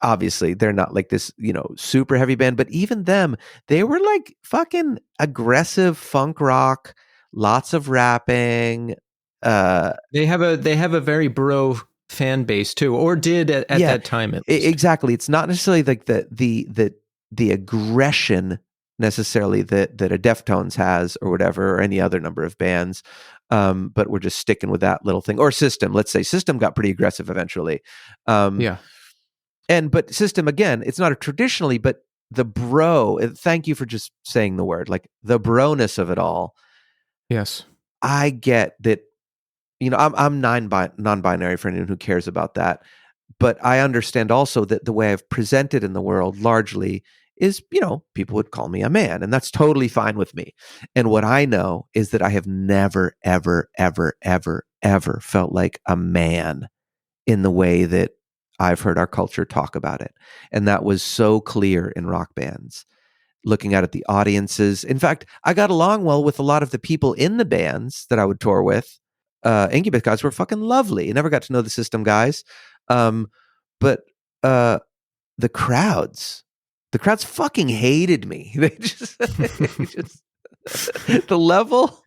obviously they're not like this, super heavy band, but even them, they were like fucking aggressive funk rock, lots of rapping. They have a very bro fan base too, or did at that time at least. Exactly. It's not necessarily like the aggression necessarily that a Deftones has or whatever, or any other number of bands. But we're just sticking with that little thing. Or System. Let's say System got pretty aggressive eventually. Yeah. But System, again, it's not a traditionally, but the bro, thank you for just saying the word, like the broness of it all. Yes. I get that, I'm non-binary for anyone who cares about that. But I understand also that the way I've presented in the world largely is, people would call me a man, and that's totally fine with me. And what I know is that I have never, ever, ever, ever, ever felt like a man in the way that I've heard our culture talk about it. And that was so clear in rock bands, looking out at the audiences. In fact, I got along well with a lot of the people in the bands that I would tour with. Incubus guys were fucking lovely. I never got to know the System guys. But the crowds fucking hated me. They just the level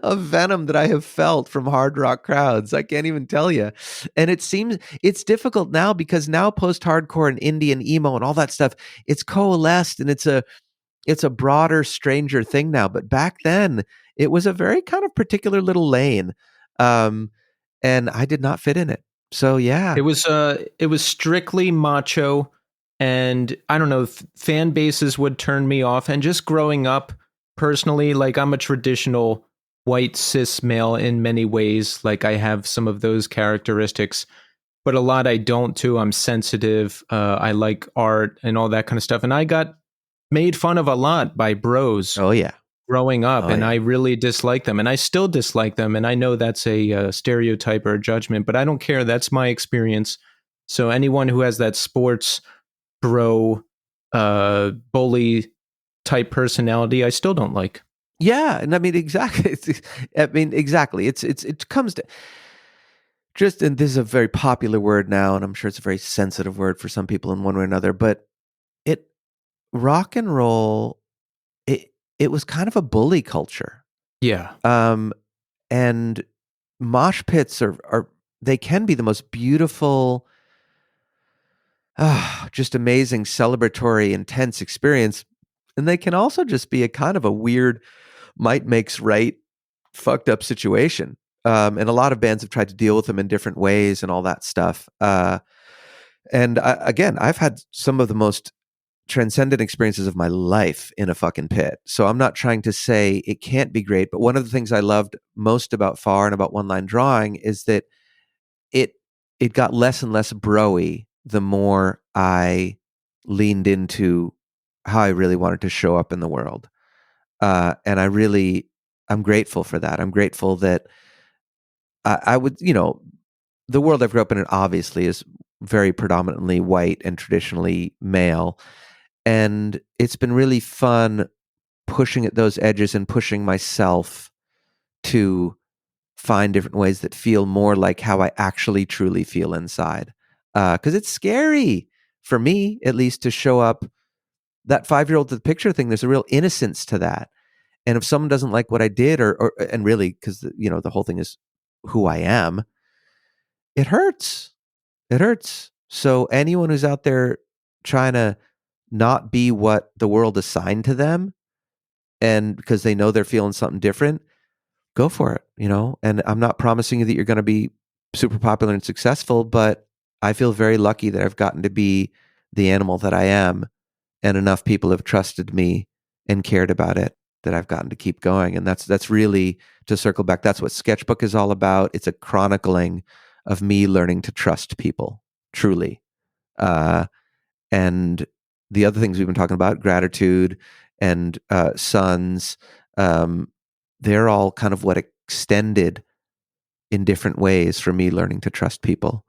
of venom that I have felt from hard rock crowds, I can't even tell you. And it seems it's difficult now because now post-hardcore and indie and emo and all that stuff, it's coalesced and it's a broader, stranger thing now. But back then, it was a very kind of particular little lane, and I did not fit in it. So yeah, it was strictly macho, and I don't know, fan bases would turn me off. And just growing up personally, like I'm a traditional white cis male in many ways. Like I have some of those characteristics, but a lot I don't too. I'm sensitive. I like art and all that kind of stuff. And I got made fun of a lot by bros. Oh yeah. Growing up, and yeah. I really dislike them, and I still dislike them, and I know that's a stereotype or a judgment, but I don't care. That's my experience. So anyone who has that sports bro, bully type personality, I still don't like. Yeah, and I mean exactly. Exactly. It comes to just, and this is a very popular word now, and I'm sure it's a very sensitive word for some people in one way or another. But rock and roll, it was kind of a bully culture. Yeah. And mosh pits are they can be the most beautiful, just amazing, celebratory, intense experience, and they can also just be a kind of a weird might makes right fucked up situation. And a lot of bands have tried to deal with them in different ways and all that stuff. And again, I've had some of the most transcendent experiences of my life in a fucking pit. So I'm not trying to say it can't be great, but one of the things I loved most about Far and about One Line Drawing is that it got less and less broy the more I leaned into how I really wanted to show up in the world. And I'm grateful for that. I'm grateful that I would, the world I grew up in obviously is very predominantly white and traditionally male. And it's been really fun pushing at those edges and pushing myself to find different ways that feel more like how I actually truly feel inside. Because it's scary for me, at least, to show up. That 5-year-old to the picture thing, there's a real innocence to that. And if someone doesn't like what I did, and really, because the whole thing is who I am, it hurts. It hurts. So anyone who's out there trying to not be what the world assigned to them, and because they know they're feeling something different, go for it, and I'm not promising you that you're going to be super popular and successful, but I feel very lucky that I've gotten to be the animal that I am, and enough people have trusted me and cared about it that I've gotten to keep going. And that's really, to circle back, that's what Sketchbook is all about. It's a chronicling of me learning to trust people, truly. And the other things we've been talking about, gratitude and sons, they're all kind of what extended in different ways for me learning to trust people.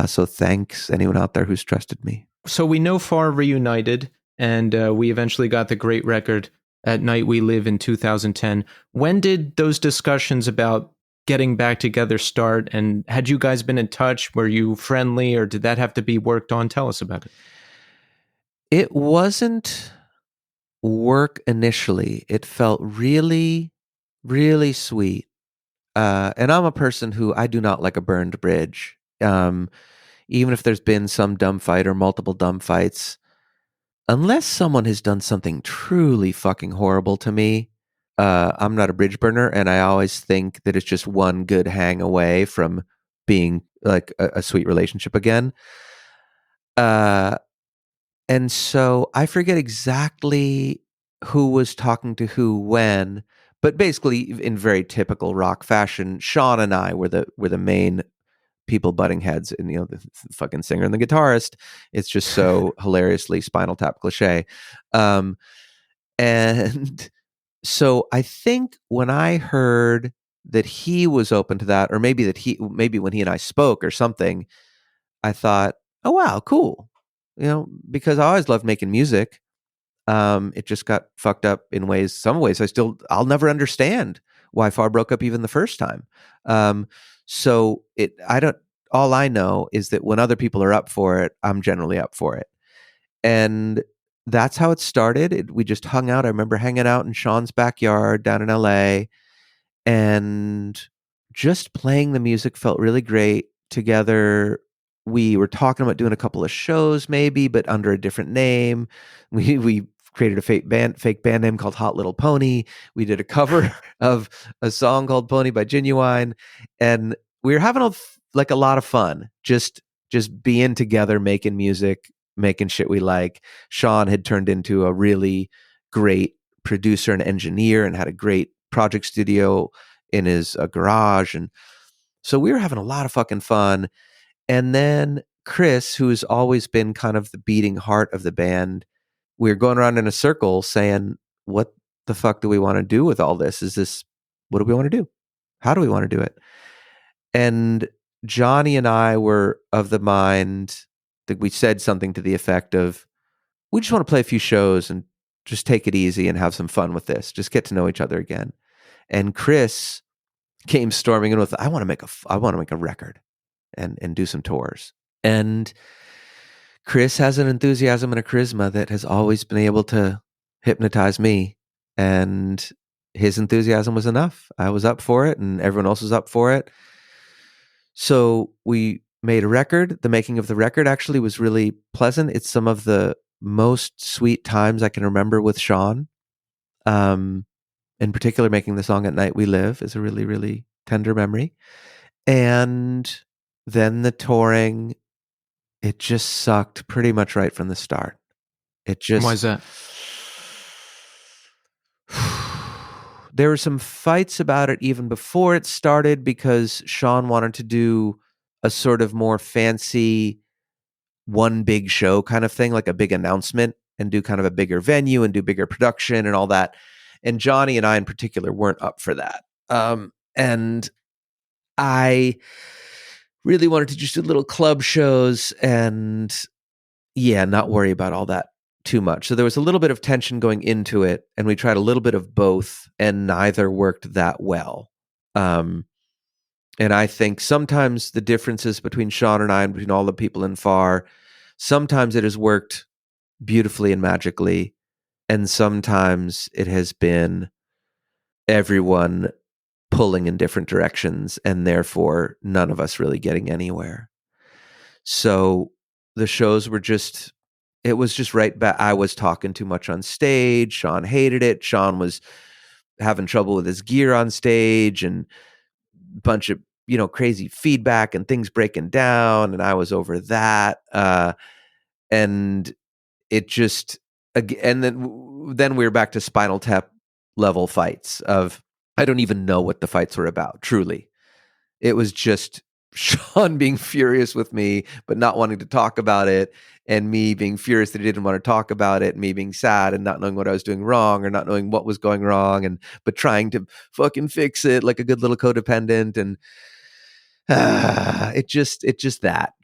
So thanks anyone out there who's trusted me. So we know Far reunited, and we eventually got the great record At Night We Live in 2010. When did those discussions about getting back together start? And had you guys been in touch? Were you friendly, or did that have to be worked on? Tell us about it. It wasn't work initially. It felt really, really sweet. And I'm a person who, I do not like a burned bridge. Even if there's been some dumb fight or multiple dumb fights, unless someone has done something truly fucking horrible to me, I'm not a bridge burner, and I always think that it's just one good hang away from being like a sweet relationship again. And so I forget exactly who was talking to who when, but basically in very typical rock fashion, Sean and I were the main people butting heads, and the fucking singer and the guitarist. It's just so hilariously Spinal Tap cliche. And so I think when I heard that he was open to that, or maybe when he and I spoke or something, I thought, oh wow, cool. Because I always loved making music. It just got fucked up in some ways I'll never understand why Far broke up even the first time. So all I know is that when other people are up for it, I'm generally up for it. And that's how it started. We just hung out. I remember hanging out in Sean's backyard down in LA, and just playing the music felt really great together. We were talking about doing a couple of shows maybe, but under a different name. We created a fake band name called Hot Little Pony. We did a cover of a song called Pony by Genuine, and we were having a lot of fun just being together, making music, making shit we like. Sean had turned into a really great producer and engineer and had a great project studio in his garage. And so we were having a lot of fucking fun. And then Chris, who has always been kind of the beating heart of the band, we were going around in a circle saying, what the fuck do we want to do with all this? What do we want to do? How do we want to do it? And Johnny and I were of the mind that we said something to the effect of, we just want to play a few shows and just take it easy and have some fun with this. Just get to know each other again. And Chris came storming in with, I want to make a record and do some tours. And Chris has an enthusiasm and a charisma that has always been able to hypnotize me. And his enthusiasm was enough. I was up for it, and everyone else was up for it. So we made a record. The making of the record actually was really pleasant. It's some of the most sweet times I can remember with Sean. In particular, making the song At Night We Live is a really, really tender memory. And then the touring, it just sucked pretty much right from the start. Why is that? There were some fights about it even before it started, because Sean wanted to do a sort of more fancy one big show kind of thing, like a big announcement, and do kind of a bigger venue and do bigger production and all that. And Johnny and I in particular weren't up for that. And I really wanted to just do little club shows and not worry about all that too much. So there was a little bit of tension going into it, and we tried a little bit of both, and neither worked that well. And I think sometimes the differences between Sean and I and between all the people in Far, sometimes it has worked beautifully and magically, and sometimes it has been everyone pulling in different directions, and therefore none of us really getting anywhere. So the shows were it was just right back. I was talking too much on stage. Sean hated it. Sean was having trouble with his gear on stage and a bunch of, crazy feedback and things breaking down. And I was over that. And it just, and then we were back to Spinal Tap level fights of, I don't even know what the fights were about, truly. It was just Sean being furious with me, but not wanting to talk about it, and me being furious that he didn't want to talk about it, and me being sad and not knowing what I was doing wrong or not knowing what was going wrong, but trying to fucking fix it like a good little codependent. And just that.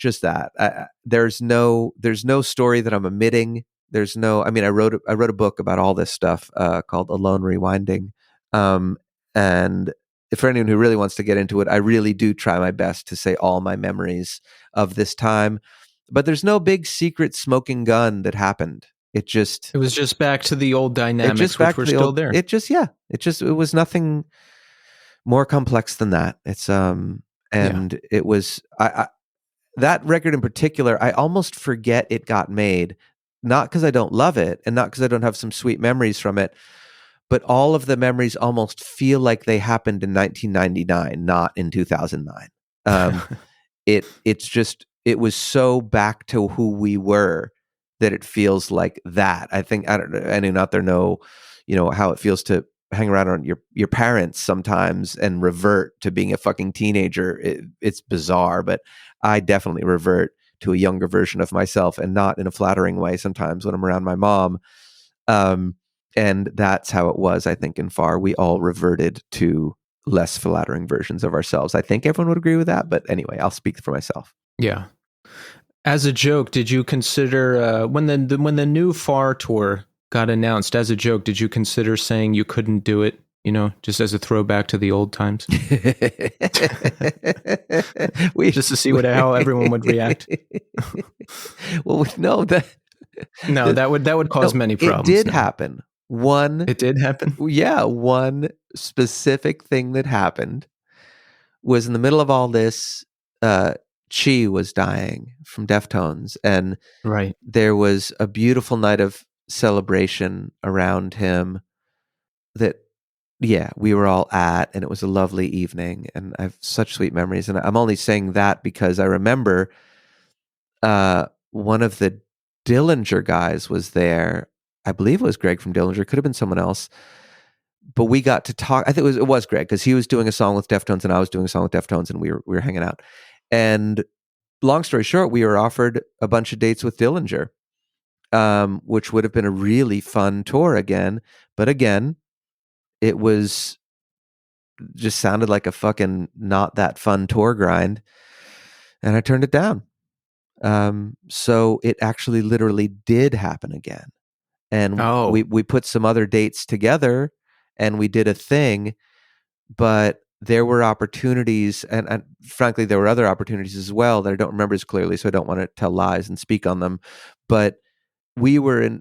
There's no story that I'm omitting. There's no. I mean, I wrote a book about all this stuff called Alone Rewinding, and for anyone who really wants to get into it, I really do try my best to say all my memories of this time. But there's no big secret smoking gun that happened. It was just back to the old dynamics, which were still there. It was nothing more complex than that. It was that record in particular, I almost forget it got made, not because I don't love it and not because I don't have some sweet memories from it, but all of the memories almost feel like they happened in 1999, not in 2009. It was so back to who we were that it feels like that. I think, I don't know, anyone out there know, how it feels to hang around on your parents sometimes and revert to being a fucking teenager. It's bizarre, but I definitely revert to a younger version of myself, and not in a flattering way sometimes when I'm around my mom. And that's how it was, I think, in FAR. We all reverted to less flattering versions of ourselves. I think everyone would agree with that, but anyway, I'll speak for myself. Yeah. As a joke, did you consider when the new FAR tour got announced, as a joke, did you consider saying you couldn't do it, just as a throwback to the old times? Just to see how everyone would react. Well, that would cause many problems. It did happen. It did happen? Yeah, one specific thing that happened was in the middle of all this, Chi was dying from Deftones, and right. There was a beautiful night of celebration around him that, we were all at, and it was a lovely evening, and I have such sweet memories. And I'm only saying that because I remember one of the Dillinger guys was there. I believe it was Greg from Dillinger. Could have been someone else. But we got to talk. I think it was Greg, because he was doing a song with Deftones and I was doing a song with Deftones, and we were hanging out. And long story short, we were offered a bunch of dates with Dillinger, which would have been a really fun tour again. But again, it was just sounded like a fucking not that fun tour grind. And I turned it down. So it actually literally did happen again. And we put some other dates together and we did a thing, but there were opportunities, and frankly, there were other opportunities as well that I don't remember as clearly, so I don't want to tell lies and speak on them. But we were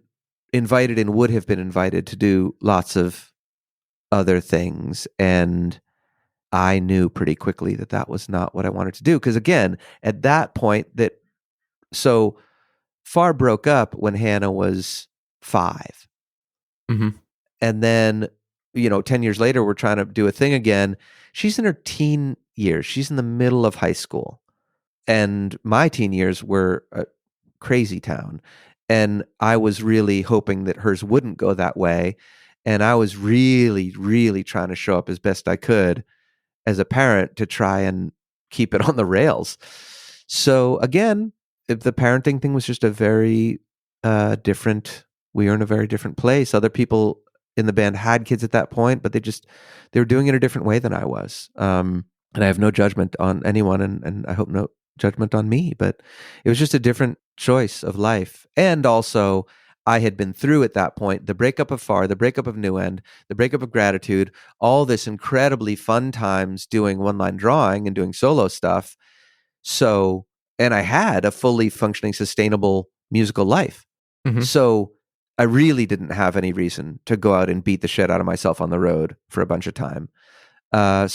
invited and would have been invited to do lots of other things, and I knew pretty quickly that was not what I wanted to do. Because again, at that point, so FAR broke up when Hannah was 5. Mm-hmm. And then, 10 years later, we're trying to do a thing again. She's in her teen years. She's in the middle of high school. And my teen years were a crazy town. And I was really hoping that hers wouldn't go that way. And I was really, really trying to show up as best I could as a parent to try and keep it on the rails. So again, the parenting thing was just a very different, we were in a very different place. Other people in the band had kids at that point, but they were doing it a different way than I was. And I have no judgment on anyone, and I hope no judgment on me, but it was just a different choice of life. And also, I had been through at that point the breakup of FAR, the breakup of New End, the breakup of Gratitude, all this incredibly fun times doing one-line drawing and doing solo stuff. So, and I had a fully functioning, sustainable musical life. Mm-hmm. So I really didn't have any reason to go out and beat the shit out of myself on the road for a bunch of time. You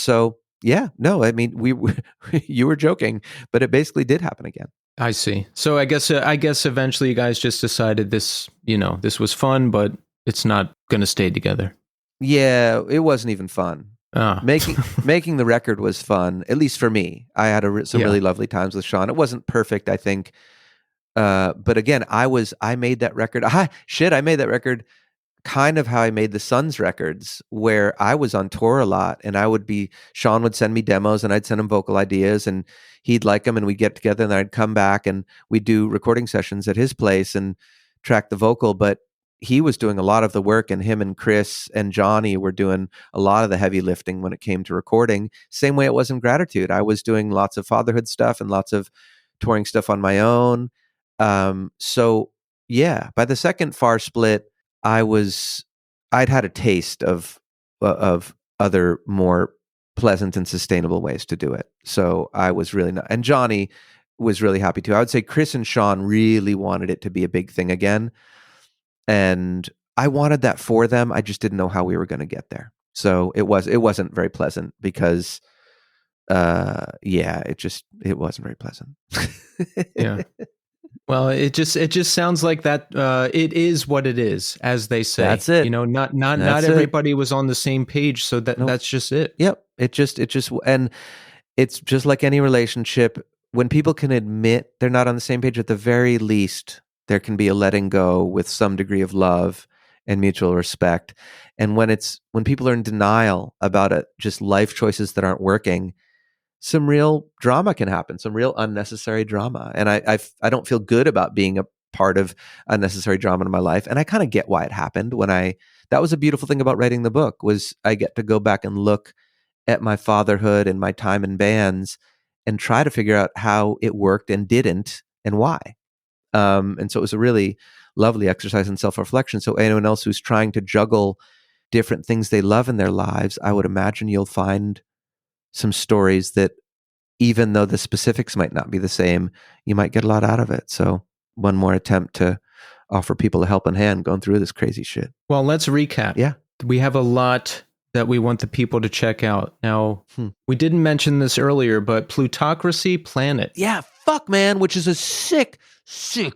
were joking, but it basically did happen again. I see. So I guess eventually you guys just decided this was fun, but it's not going to stay together. Yeah, it wasn't even fun. Ah. Making the record was fun, at least for me. I had some Yeah. really lovely times with Sean. It wasn't perfect, I think. But again, I made that record. I made that record kind of how I made the Sons records, where I was on tour a lot, and Sean would send me demos and I'd send him vocal ideas and he'd like them, and we'd get together and I'd come back and we'd do recording sessions at his place and track the vocal. But he was doing a lot of the work, and him and Chris and Johnny were doing a lot of the heavy lifting when it came to recording. Same way it was in Gratitude. I was doing lots of fatherhood stuff and lots of touring stuff on my own. So yeah, by the second Far Split, I'd had a taste of other more pleasant and sustainable ways to do it. So I was really not, and Johnny was really happy too. I would say Chris and Sean really wanted it to be a big thing again. And I wanted that for them. I just didn't know how we were going to get there. So it wasn't very pleasant because, it wasn't very pleasant. Yeah. Well, it just sounds like that. It is what it is, as they say. That's it. Not That's everybody was on the same page, so Nope. that's just it. Yep. And it's just like any relationship. When people can admit they're not on the same page, at the very least, there can be a letting go with some degree of love and mutual respect. And when people are in denial about it, just life choices that aren't working, some real drama can happen, some real unnecessary drama. And I don't feel good about being a part of unnecessary drama in my life. And I kind of get why it happened that was a beautiful thing about writing the book, was I get to go back and look at my fatherhood and my time in bands and try to figure out how it worked and didn't and why. And so it was a really lovely exercise in self-reflection. So anyone else who's trying to juggle different things they love in their lives, I would imagine you'll find some stories that, even though the specifics might not be the same, you might get a lot out of it. So one more attempt to offer people a helping hand going through this crazy shit. Well, let's recap. Yeah. We have a lot that we want the people to check out. Now, we didn't mention this earlier, but Plutocracy Planet. Yeah, fuck, man, which is a sick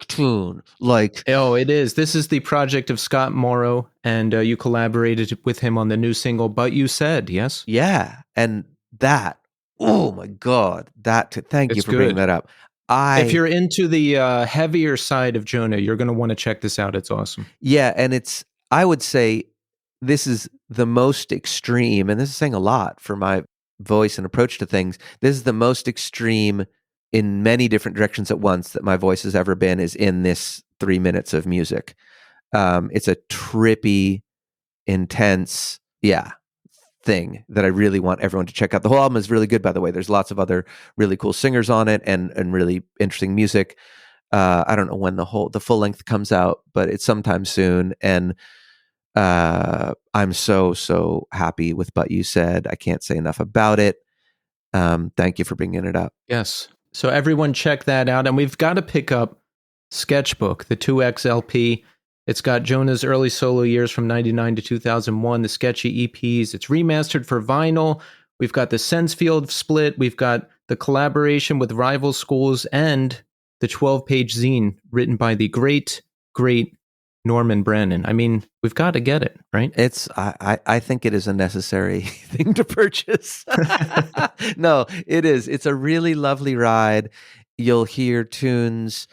tune. Oh, it is. This is the project of Scott Morrow, and you collaborated with him on the new single, But You Said, yes? Yeah, and that, oh my God, thank you for bringing that up. If you're into the heavier side of Jonah, you're going to want to check this out. It's awesome. Yeah, and I would say this is the most extreme, and this is saying a lot for my voice and approach to things. This is the most extreme in many different directions at once that my voice has ever been, is in this 3 minutes of music. It's a trippy, intense, thing that I really want everyone to check out. The whole album is really good, by the way. There's lots of other really cool singers on it and really interesting music. I don't know when the full length comes out, but it's sometime soon. And I'm so happy with But You Said. I can't say enough about it. Thank you for bringing it up. Yes. So everyone check that out. And we've got to pick up Sketchbook, the 2X LP. It's got Jonah's early solo years from 99 to 2001, the sketchy EPs. It's remastered for vinyl. We've got the Sensefield split. We've got the collaboration with rival schools and the 12-page zine written by the great Norman Brannon. I mean, we've got to get it, right? I think it is a necessary thing to purchase. No, it is. It's a really lovely ride. You'll hear tunes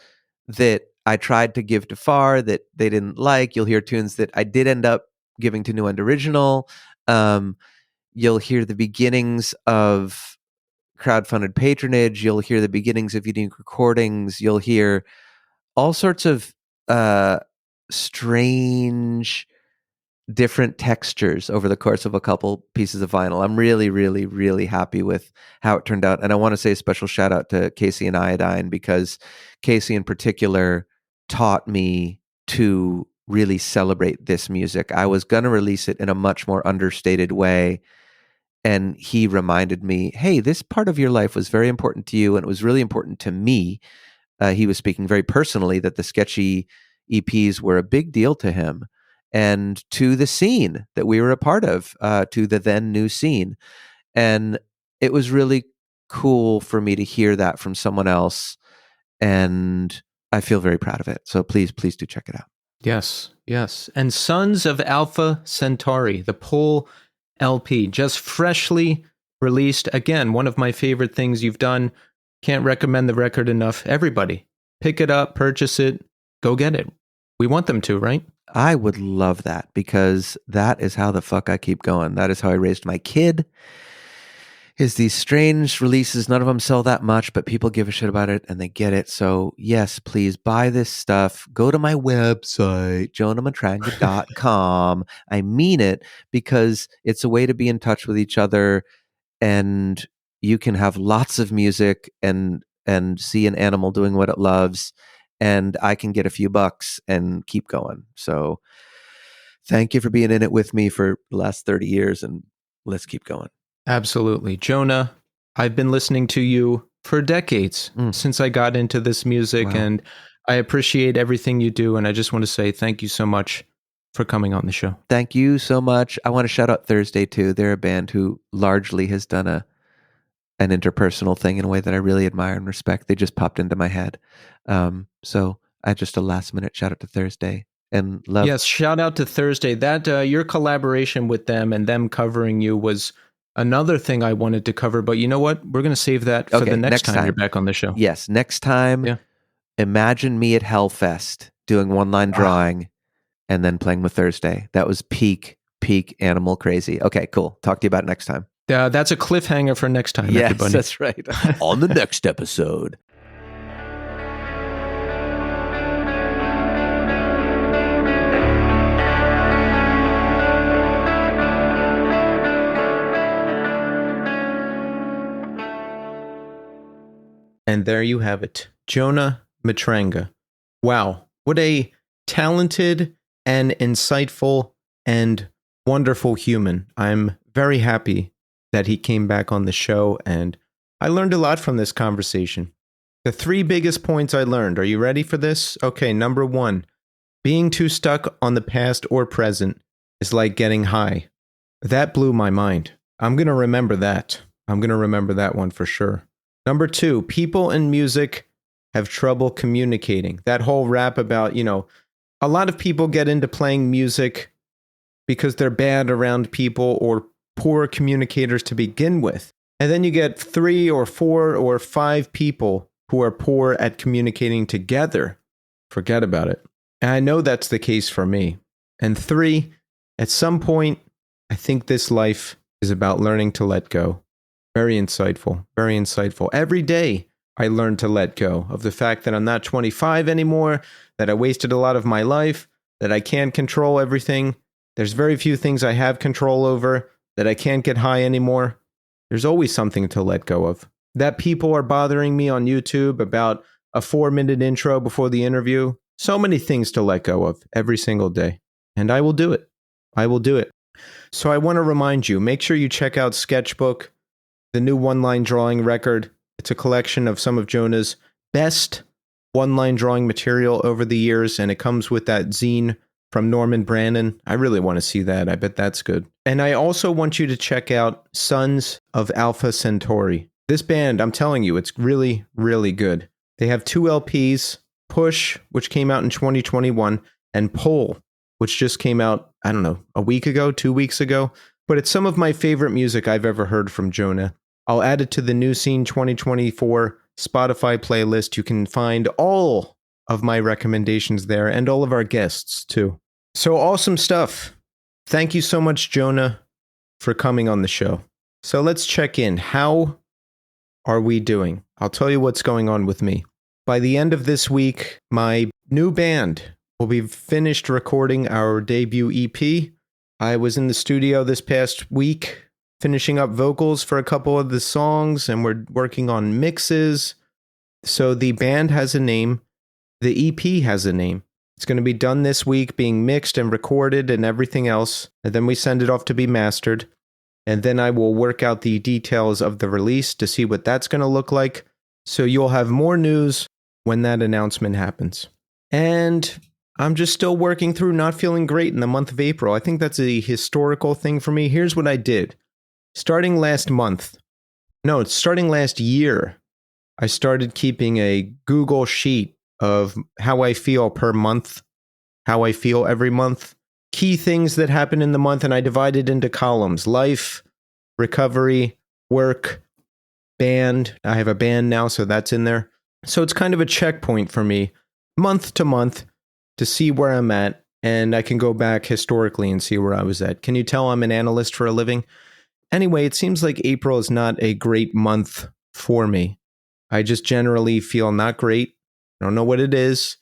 that I tried to give to Far that they didn't like. You'll hear tunes that I did end up giving to New End Original. You'll hear the beginnings of crowdfunded patronage. You'll hear the beginnings of unique recordings. You'll hear all sorts of strange, different textures over the course of a couple pieces of vinyl. I'm really, really, really happy with how it turned out. And I want to say a special shout out to Casey and Iodine, because Casey in particular taught me to really celebrate this music. I was going to release it in a much more understated way. And he reminded me, hey, this part of your life was very important to you, and it was really important to me. He was speaking very personally that the sketchy EPs were a big deal to him and to the scene that we were a part of, to the then new scene. And it was really cool for me to hear that from someone else. And I feel very proud of it. So please do check it out. Yes. Yes. And Sons of Alpha Centauri, the Pull LP, just freshly released. Again, one of my favorite things you've done. Can't recommend the record enough. Everybody, pick it up, purchase it, go get it. We want them to, right? I would love that, because that is how the fuck I keep going. That is how I raised my kid. Is these strange releases. None of them sell that much, but people give a shit about it and they get it. So yes, please buy this stuff. Go to my website, JonahMatranga.com. I mean it, because it's a way to be in touch with each other, and you can have lots of music and see an animal doing what it loves, and I can get a few bucks and keep going. So thank you for being in it with me for the last 30 years, and let's keep going. Absolutely. Jonah, I've been listening to you for decades since I got into this music, Wow. and I appreciate everything you do. And I just want to say thank you so much for coming on the show. Thank you so much. I want to shout out Thursday too. They're a band who largely has done an interpersonal thing in a way that I really admire and respect. They just popped into my head. So I just a last minute shout out to Thursday and love. Yes, shout out to Thursday. That your collaboration with them and them covering you was another thing I wanted to cover. But you know what? We're going to save that for the next time you're back on the show. Yes, next time. Imagine me at Hellfest doing one line drawing and then playing with Thursday. That was peak animal crazy. Okay, cool. Talk to you about it next time. That's a cliffhanger for next time, everybody. Yes, that's right. On the next episode. And there you have it. Jonah Matranga. Wow. What a talented and insightful and wonderful human. I'm very happy that he came back on the show, and I learned a lot from this conversation. The 3 biggest points I learned. Are you ready for this? Okay, number 1. Being too stuck on the past or present is like getting high. That blew my mind. I'm going to remember that. I'm going to remember that one for sure. Number 2, people in music have trouble communicating. That whole rap about, a lot of people get into playing music because they're bad around people or poor communicators to begin with. And then you get 3 or 4 or 5 people who are poor at communicating together. Forget about it. And I know that's the case for me. And 3, at some point, I think this life is about learning to let go. Very insightful, very insightful. Every day I learn to let go of the fact that I'm not 25 anymore, that I wasted a lot of my life, that I can't control everything. There's very few things I have control over, that I can't get high anymore. There's always something to let go of. That people are bothering me on YouTube about a 4-minute intro before the interview. So many things to let go of every single day. And I will do it. I will do it. So I want to remind you, make sure you check out Sketchbook, the new one-line drawing record. It's a collection of some of Jonah's best one-line drawing material over the years, and it comes with that zine from Norman Brannon. I really want to see that. I bet that's good. And I also want you to check out Sons of Alpha Centauri. This band, I'm telling you, it's really, really good. They have 2 LPs, Push, which came out in 2021, and Pull, which just came out, I don't know, a week ago, 2 weeks ago. But it's some of my favorite music I've ever heard from Jonah. I'll add it to the New Scene 2024 Spotify playlist. You can find all of my recommendations there and all of our guests too. So awesome stuff. Thank you so much, Jonah, for coming on the show. So let's check in. How are we doing? I'll tell you what's going on with me. By the end of this week, my new band will be finished recording our debut EP. I was in the studio this past week finishing up vocals for a couple of the songs, and we're working on mixes. So the band has a name. The EP has a name. It's going to be done this week, being mixed and recorded and everything else. And then we send it off to be mastered. And then I will work out the details of the release to see what that's going to look like. So you'll have more news when that announcement happens. And I'm just still working through not feeling great in the month of April. I think that's a historical thing for me. Here's what I did. Starting last year, I started keeping a Google sheet of how I feel per month. how I feel every month. Key things that happen in the month, and I divide it into columns: life, recovery, work, band. I have a band now, so that's in there. So it's kind of a checkpoint for me month to month to see where I'm at, and I can go back historically and see where I was at. Can you tell I'm an analyst for a living? Anyway, it seems like April is not a great month for me. I just generally feel not great. I don't know what it is.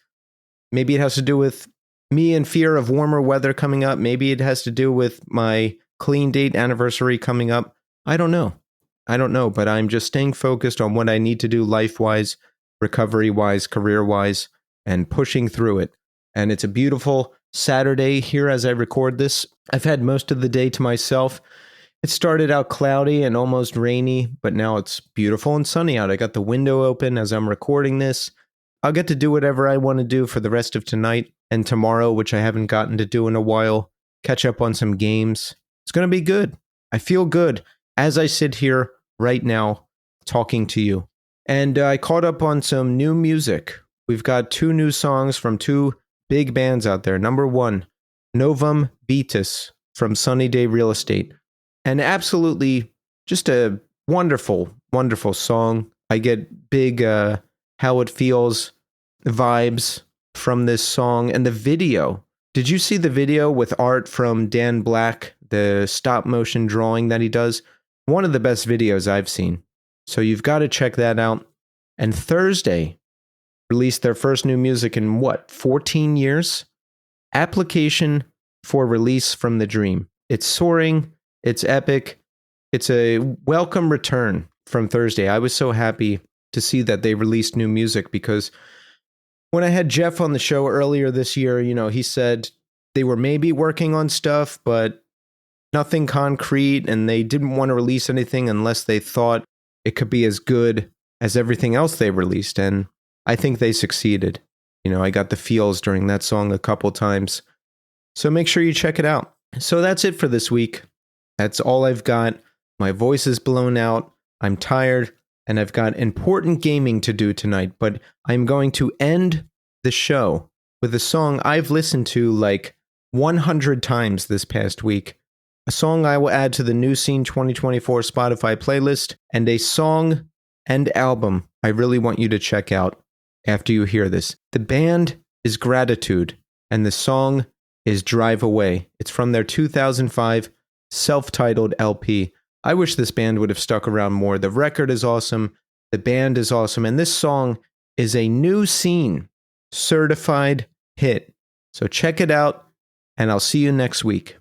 Maybe it has to do with me in fear of warmer weather coming up. Maybe it has to do with my clean date anniversary coming up. I don't know, but I'm just staying focused on what I need to do life-wise, recovery-wise, career-wise, and pushing through it. And it's a beautiful Saturday here as I record this. I've had most of the day to myself. It started out cloudy and almost rainy, but now it's beautiful and sunny out. I got the window open as I'm recording this. I'll get to do whatever I want to do for the rest of tonight and tomorrow, which I haven't gotten to do in a while. Catch up on some games. It's going to be good. I feel good as I sit here right now talking to you. And I caught up on some new music. We've got 2 new songs from 2 big bands out there. Number 1, Novum Beatus from Sunny Day Real Estate. And absolutely just a wonderful, wonderful song. I get big How It Feels vibes from this song. And the video. Did you see the video with art from Dan Black, the stop motion drawing that he does? One of the best videos I've seen. So you've got to check that out. And Thursday released their first new music in 14 years? Application for Release from the Dream. It's soaring. It's epic. It's a welcome return from Thursday. I was so happy to see that they released new music because when I had Jeff on the show earlier this year, he said they were maybe working on stuff, but nothing concrete, and they didn't want to release anything unless they thought it could be as good as everything else they released. And I think they succeeded. I got the feels during that song a couple times. So make sure you check it out. So that's it for this week. That's all I've got. My voice is blown out. I'm tired, and I've got important gaming to do tonight. But I'm going to end the show with a song I've listened to like 100 times this past week. A song I will add to the New Scene 2024 Spotify playlist, and a song and album I really want you to check out after you hear this. The band is Gratitude, and the song is Drive Away. It's from their 2005 self-titled LP. I wish this band would have stuck around more. The record is awesome. The band is awesome. And this song is a New Scene certified hit. So check it out, and I'll see you next week.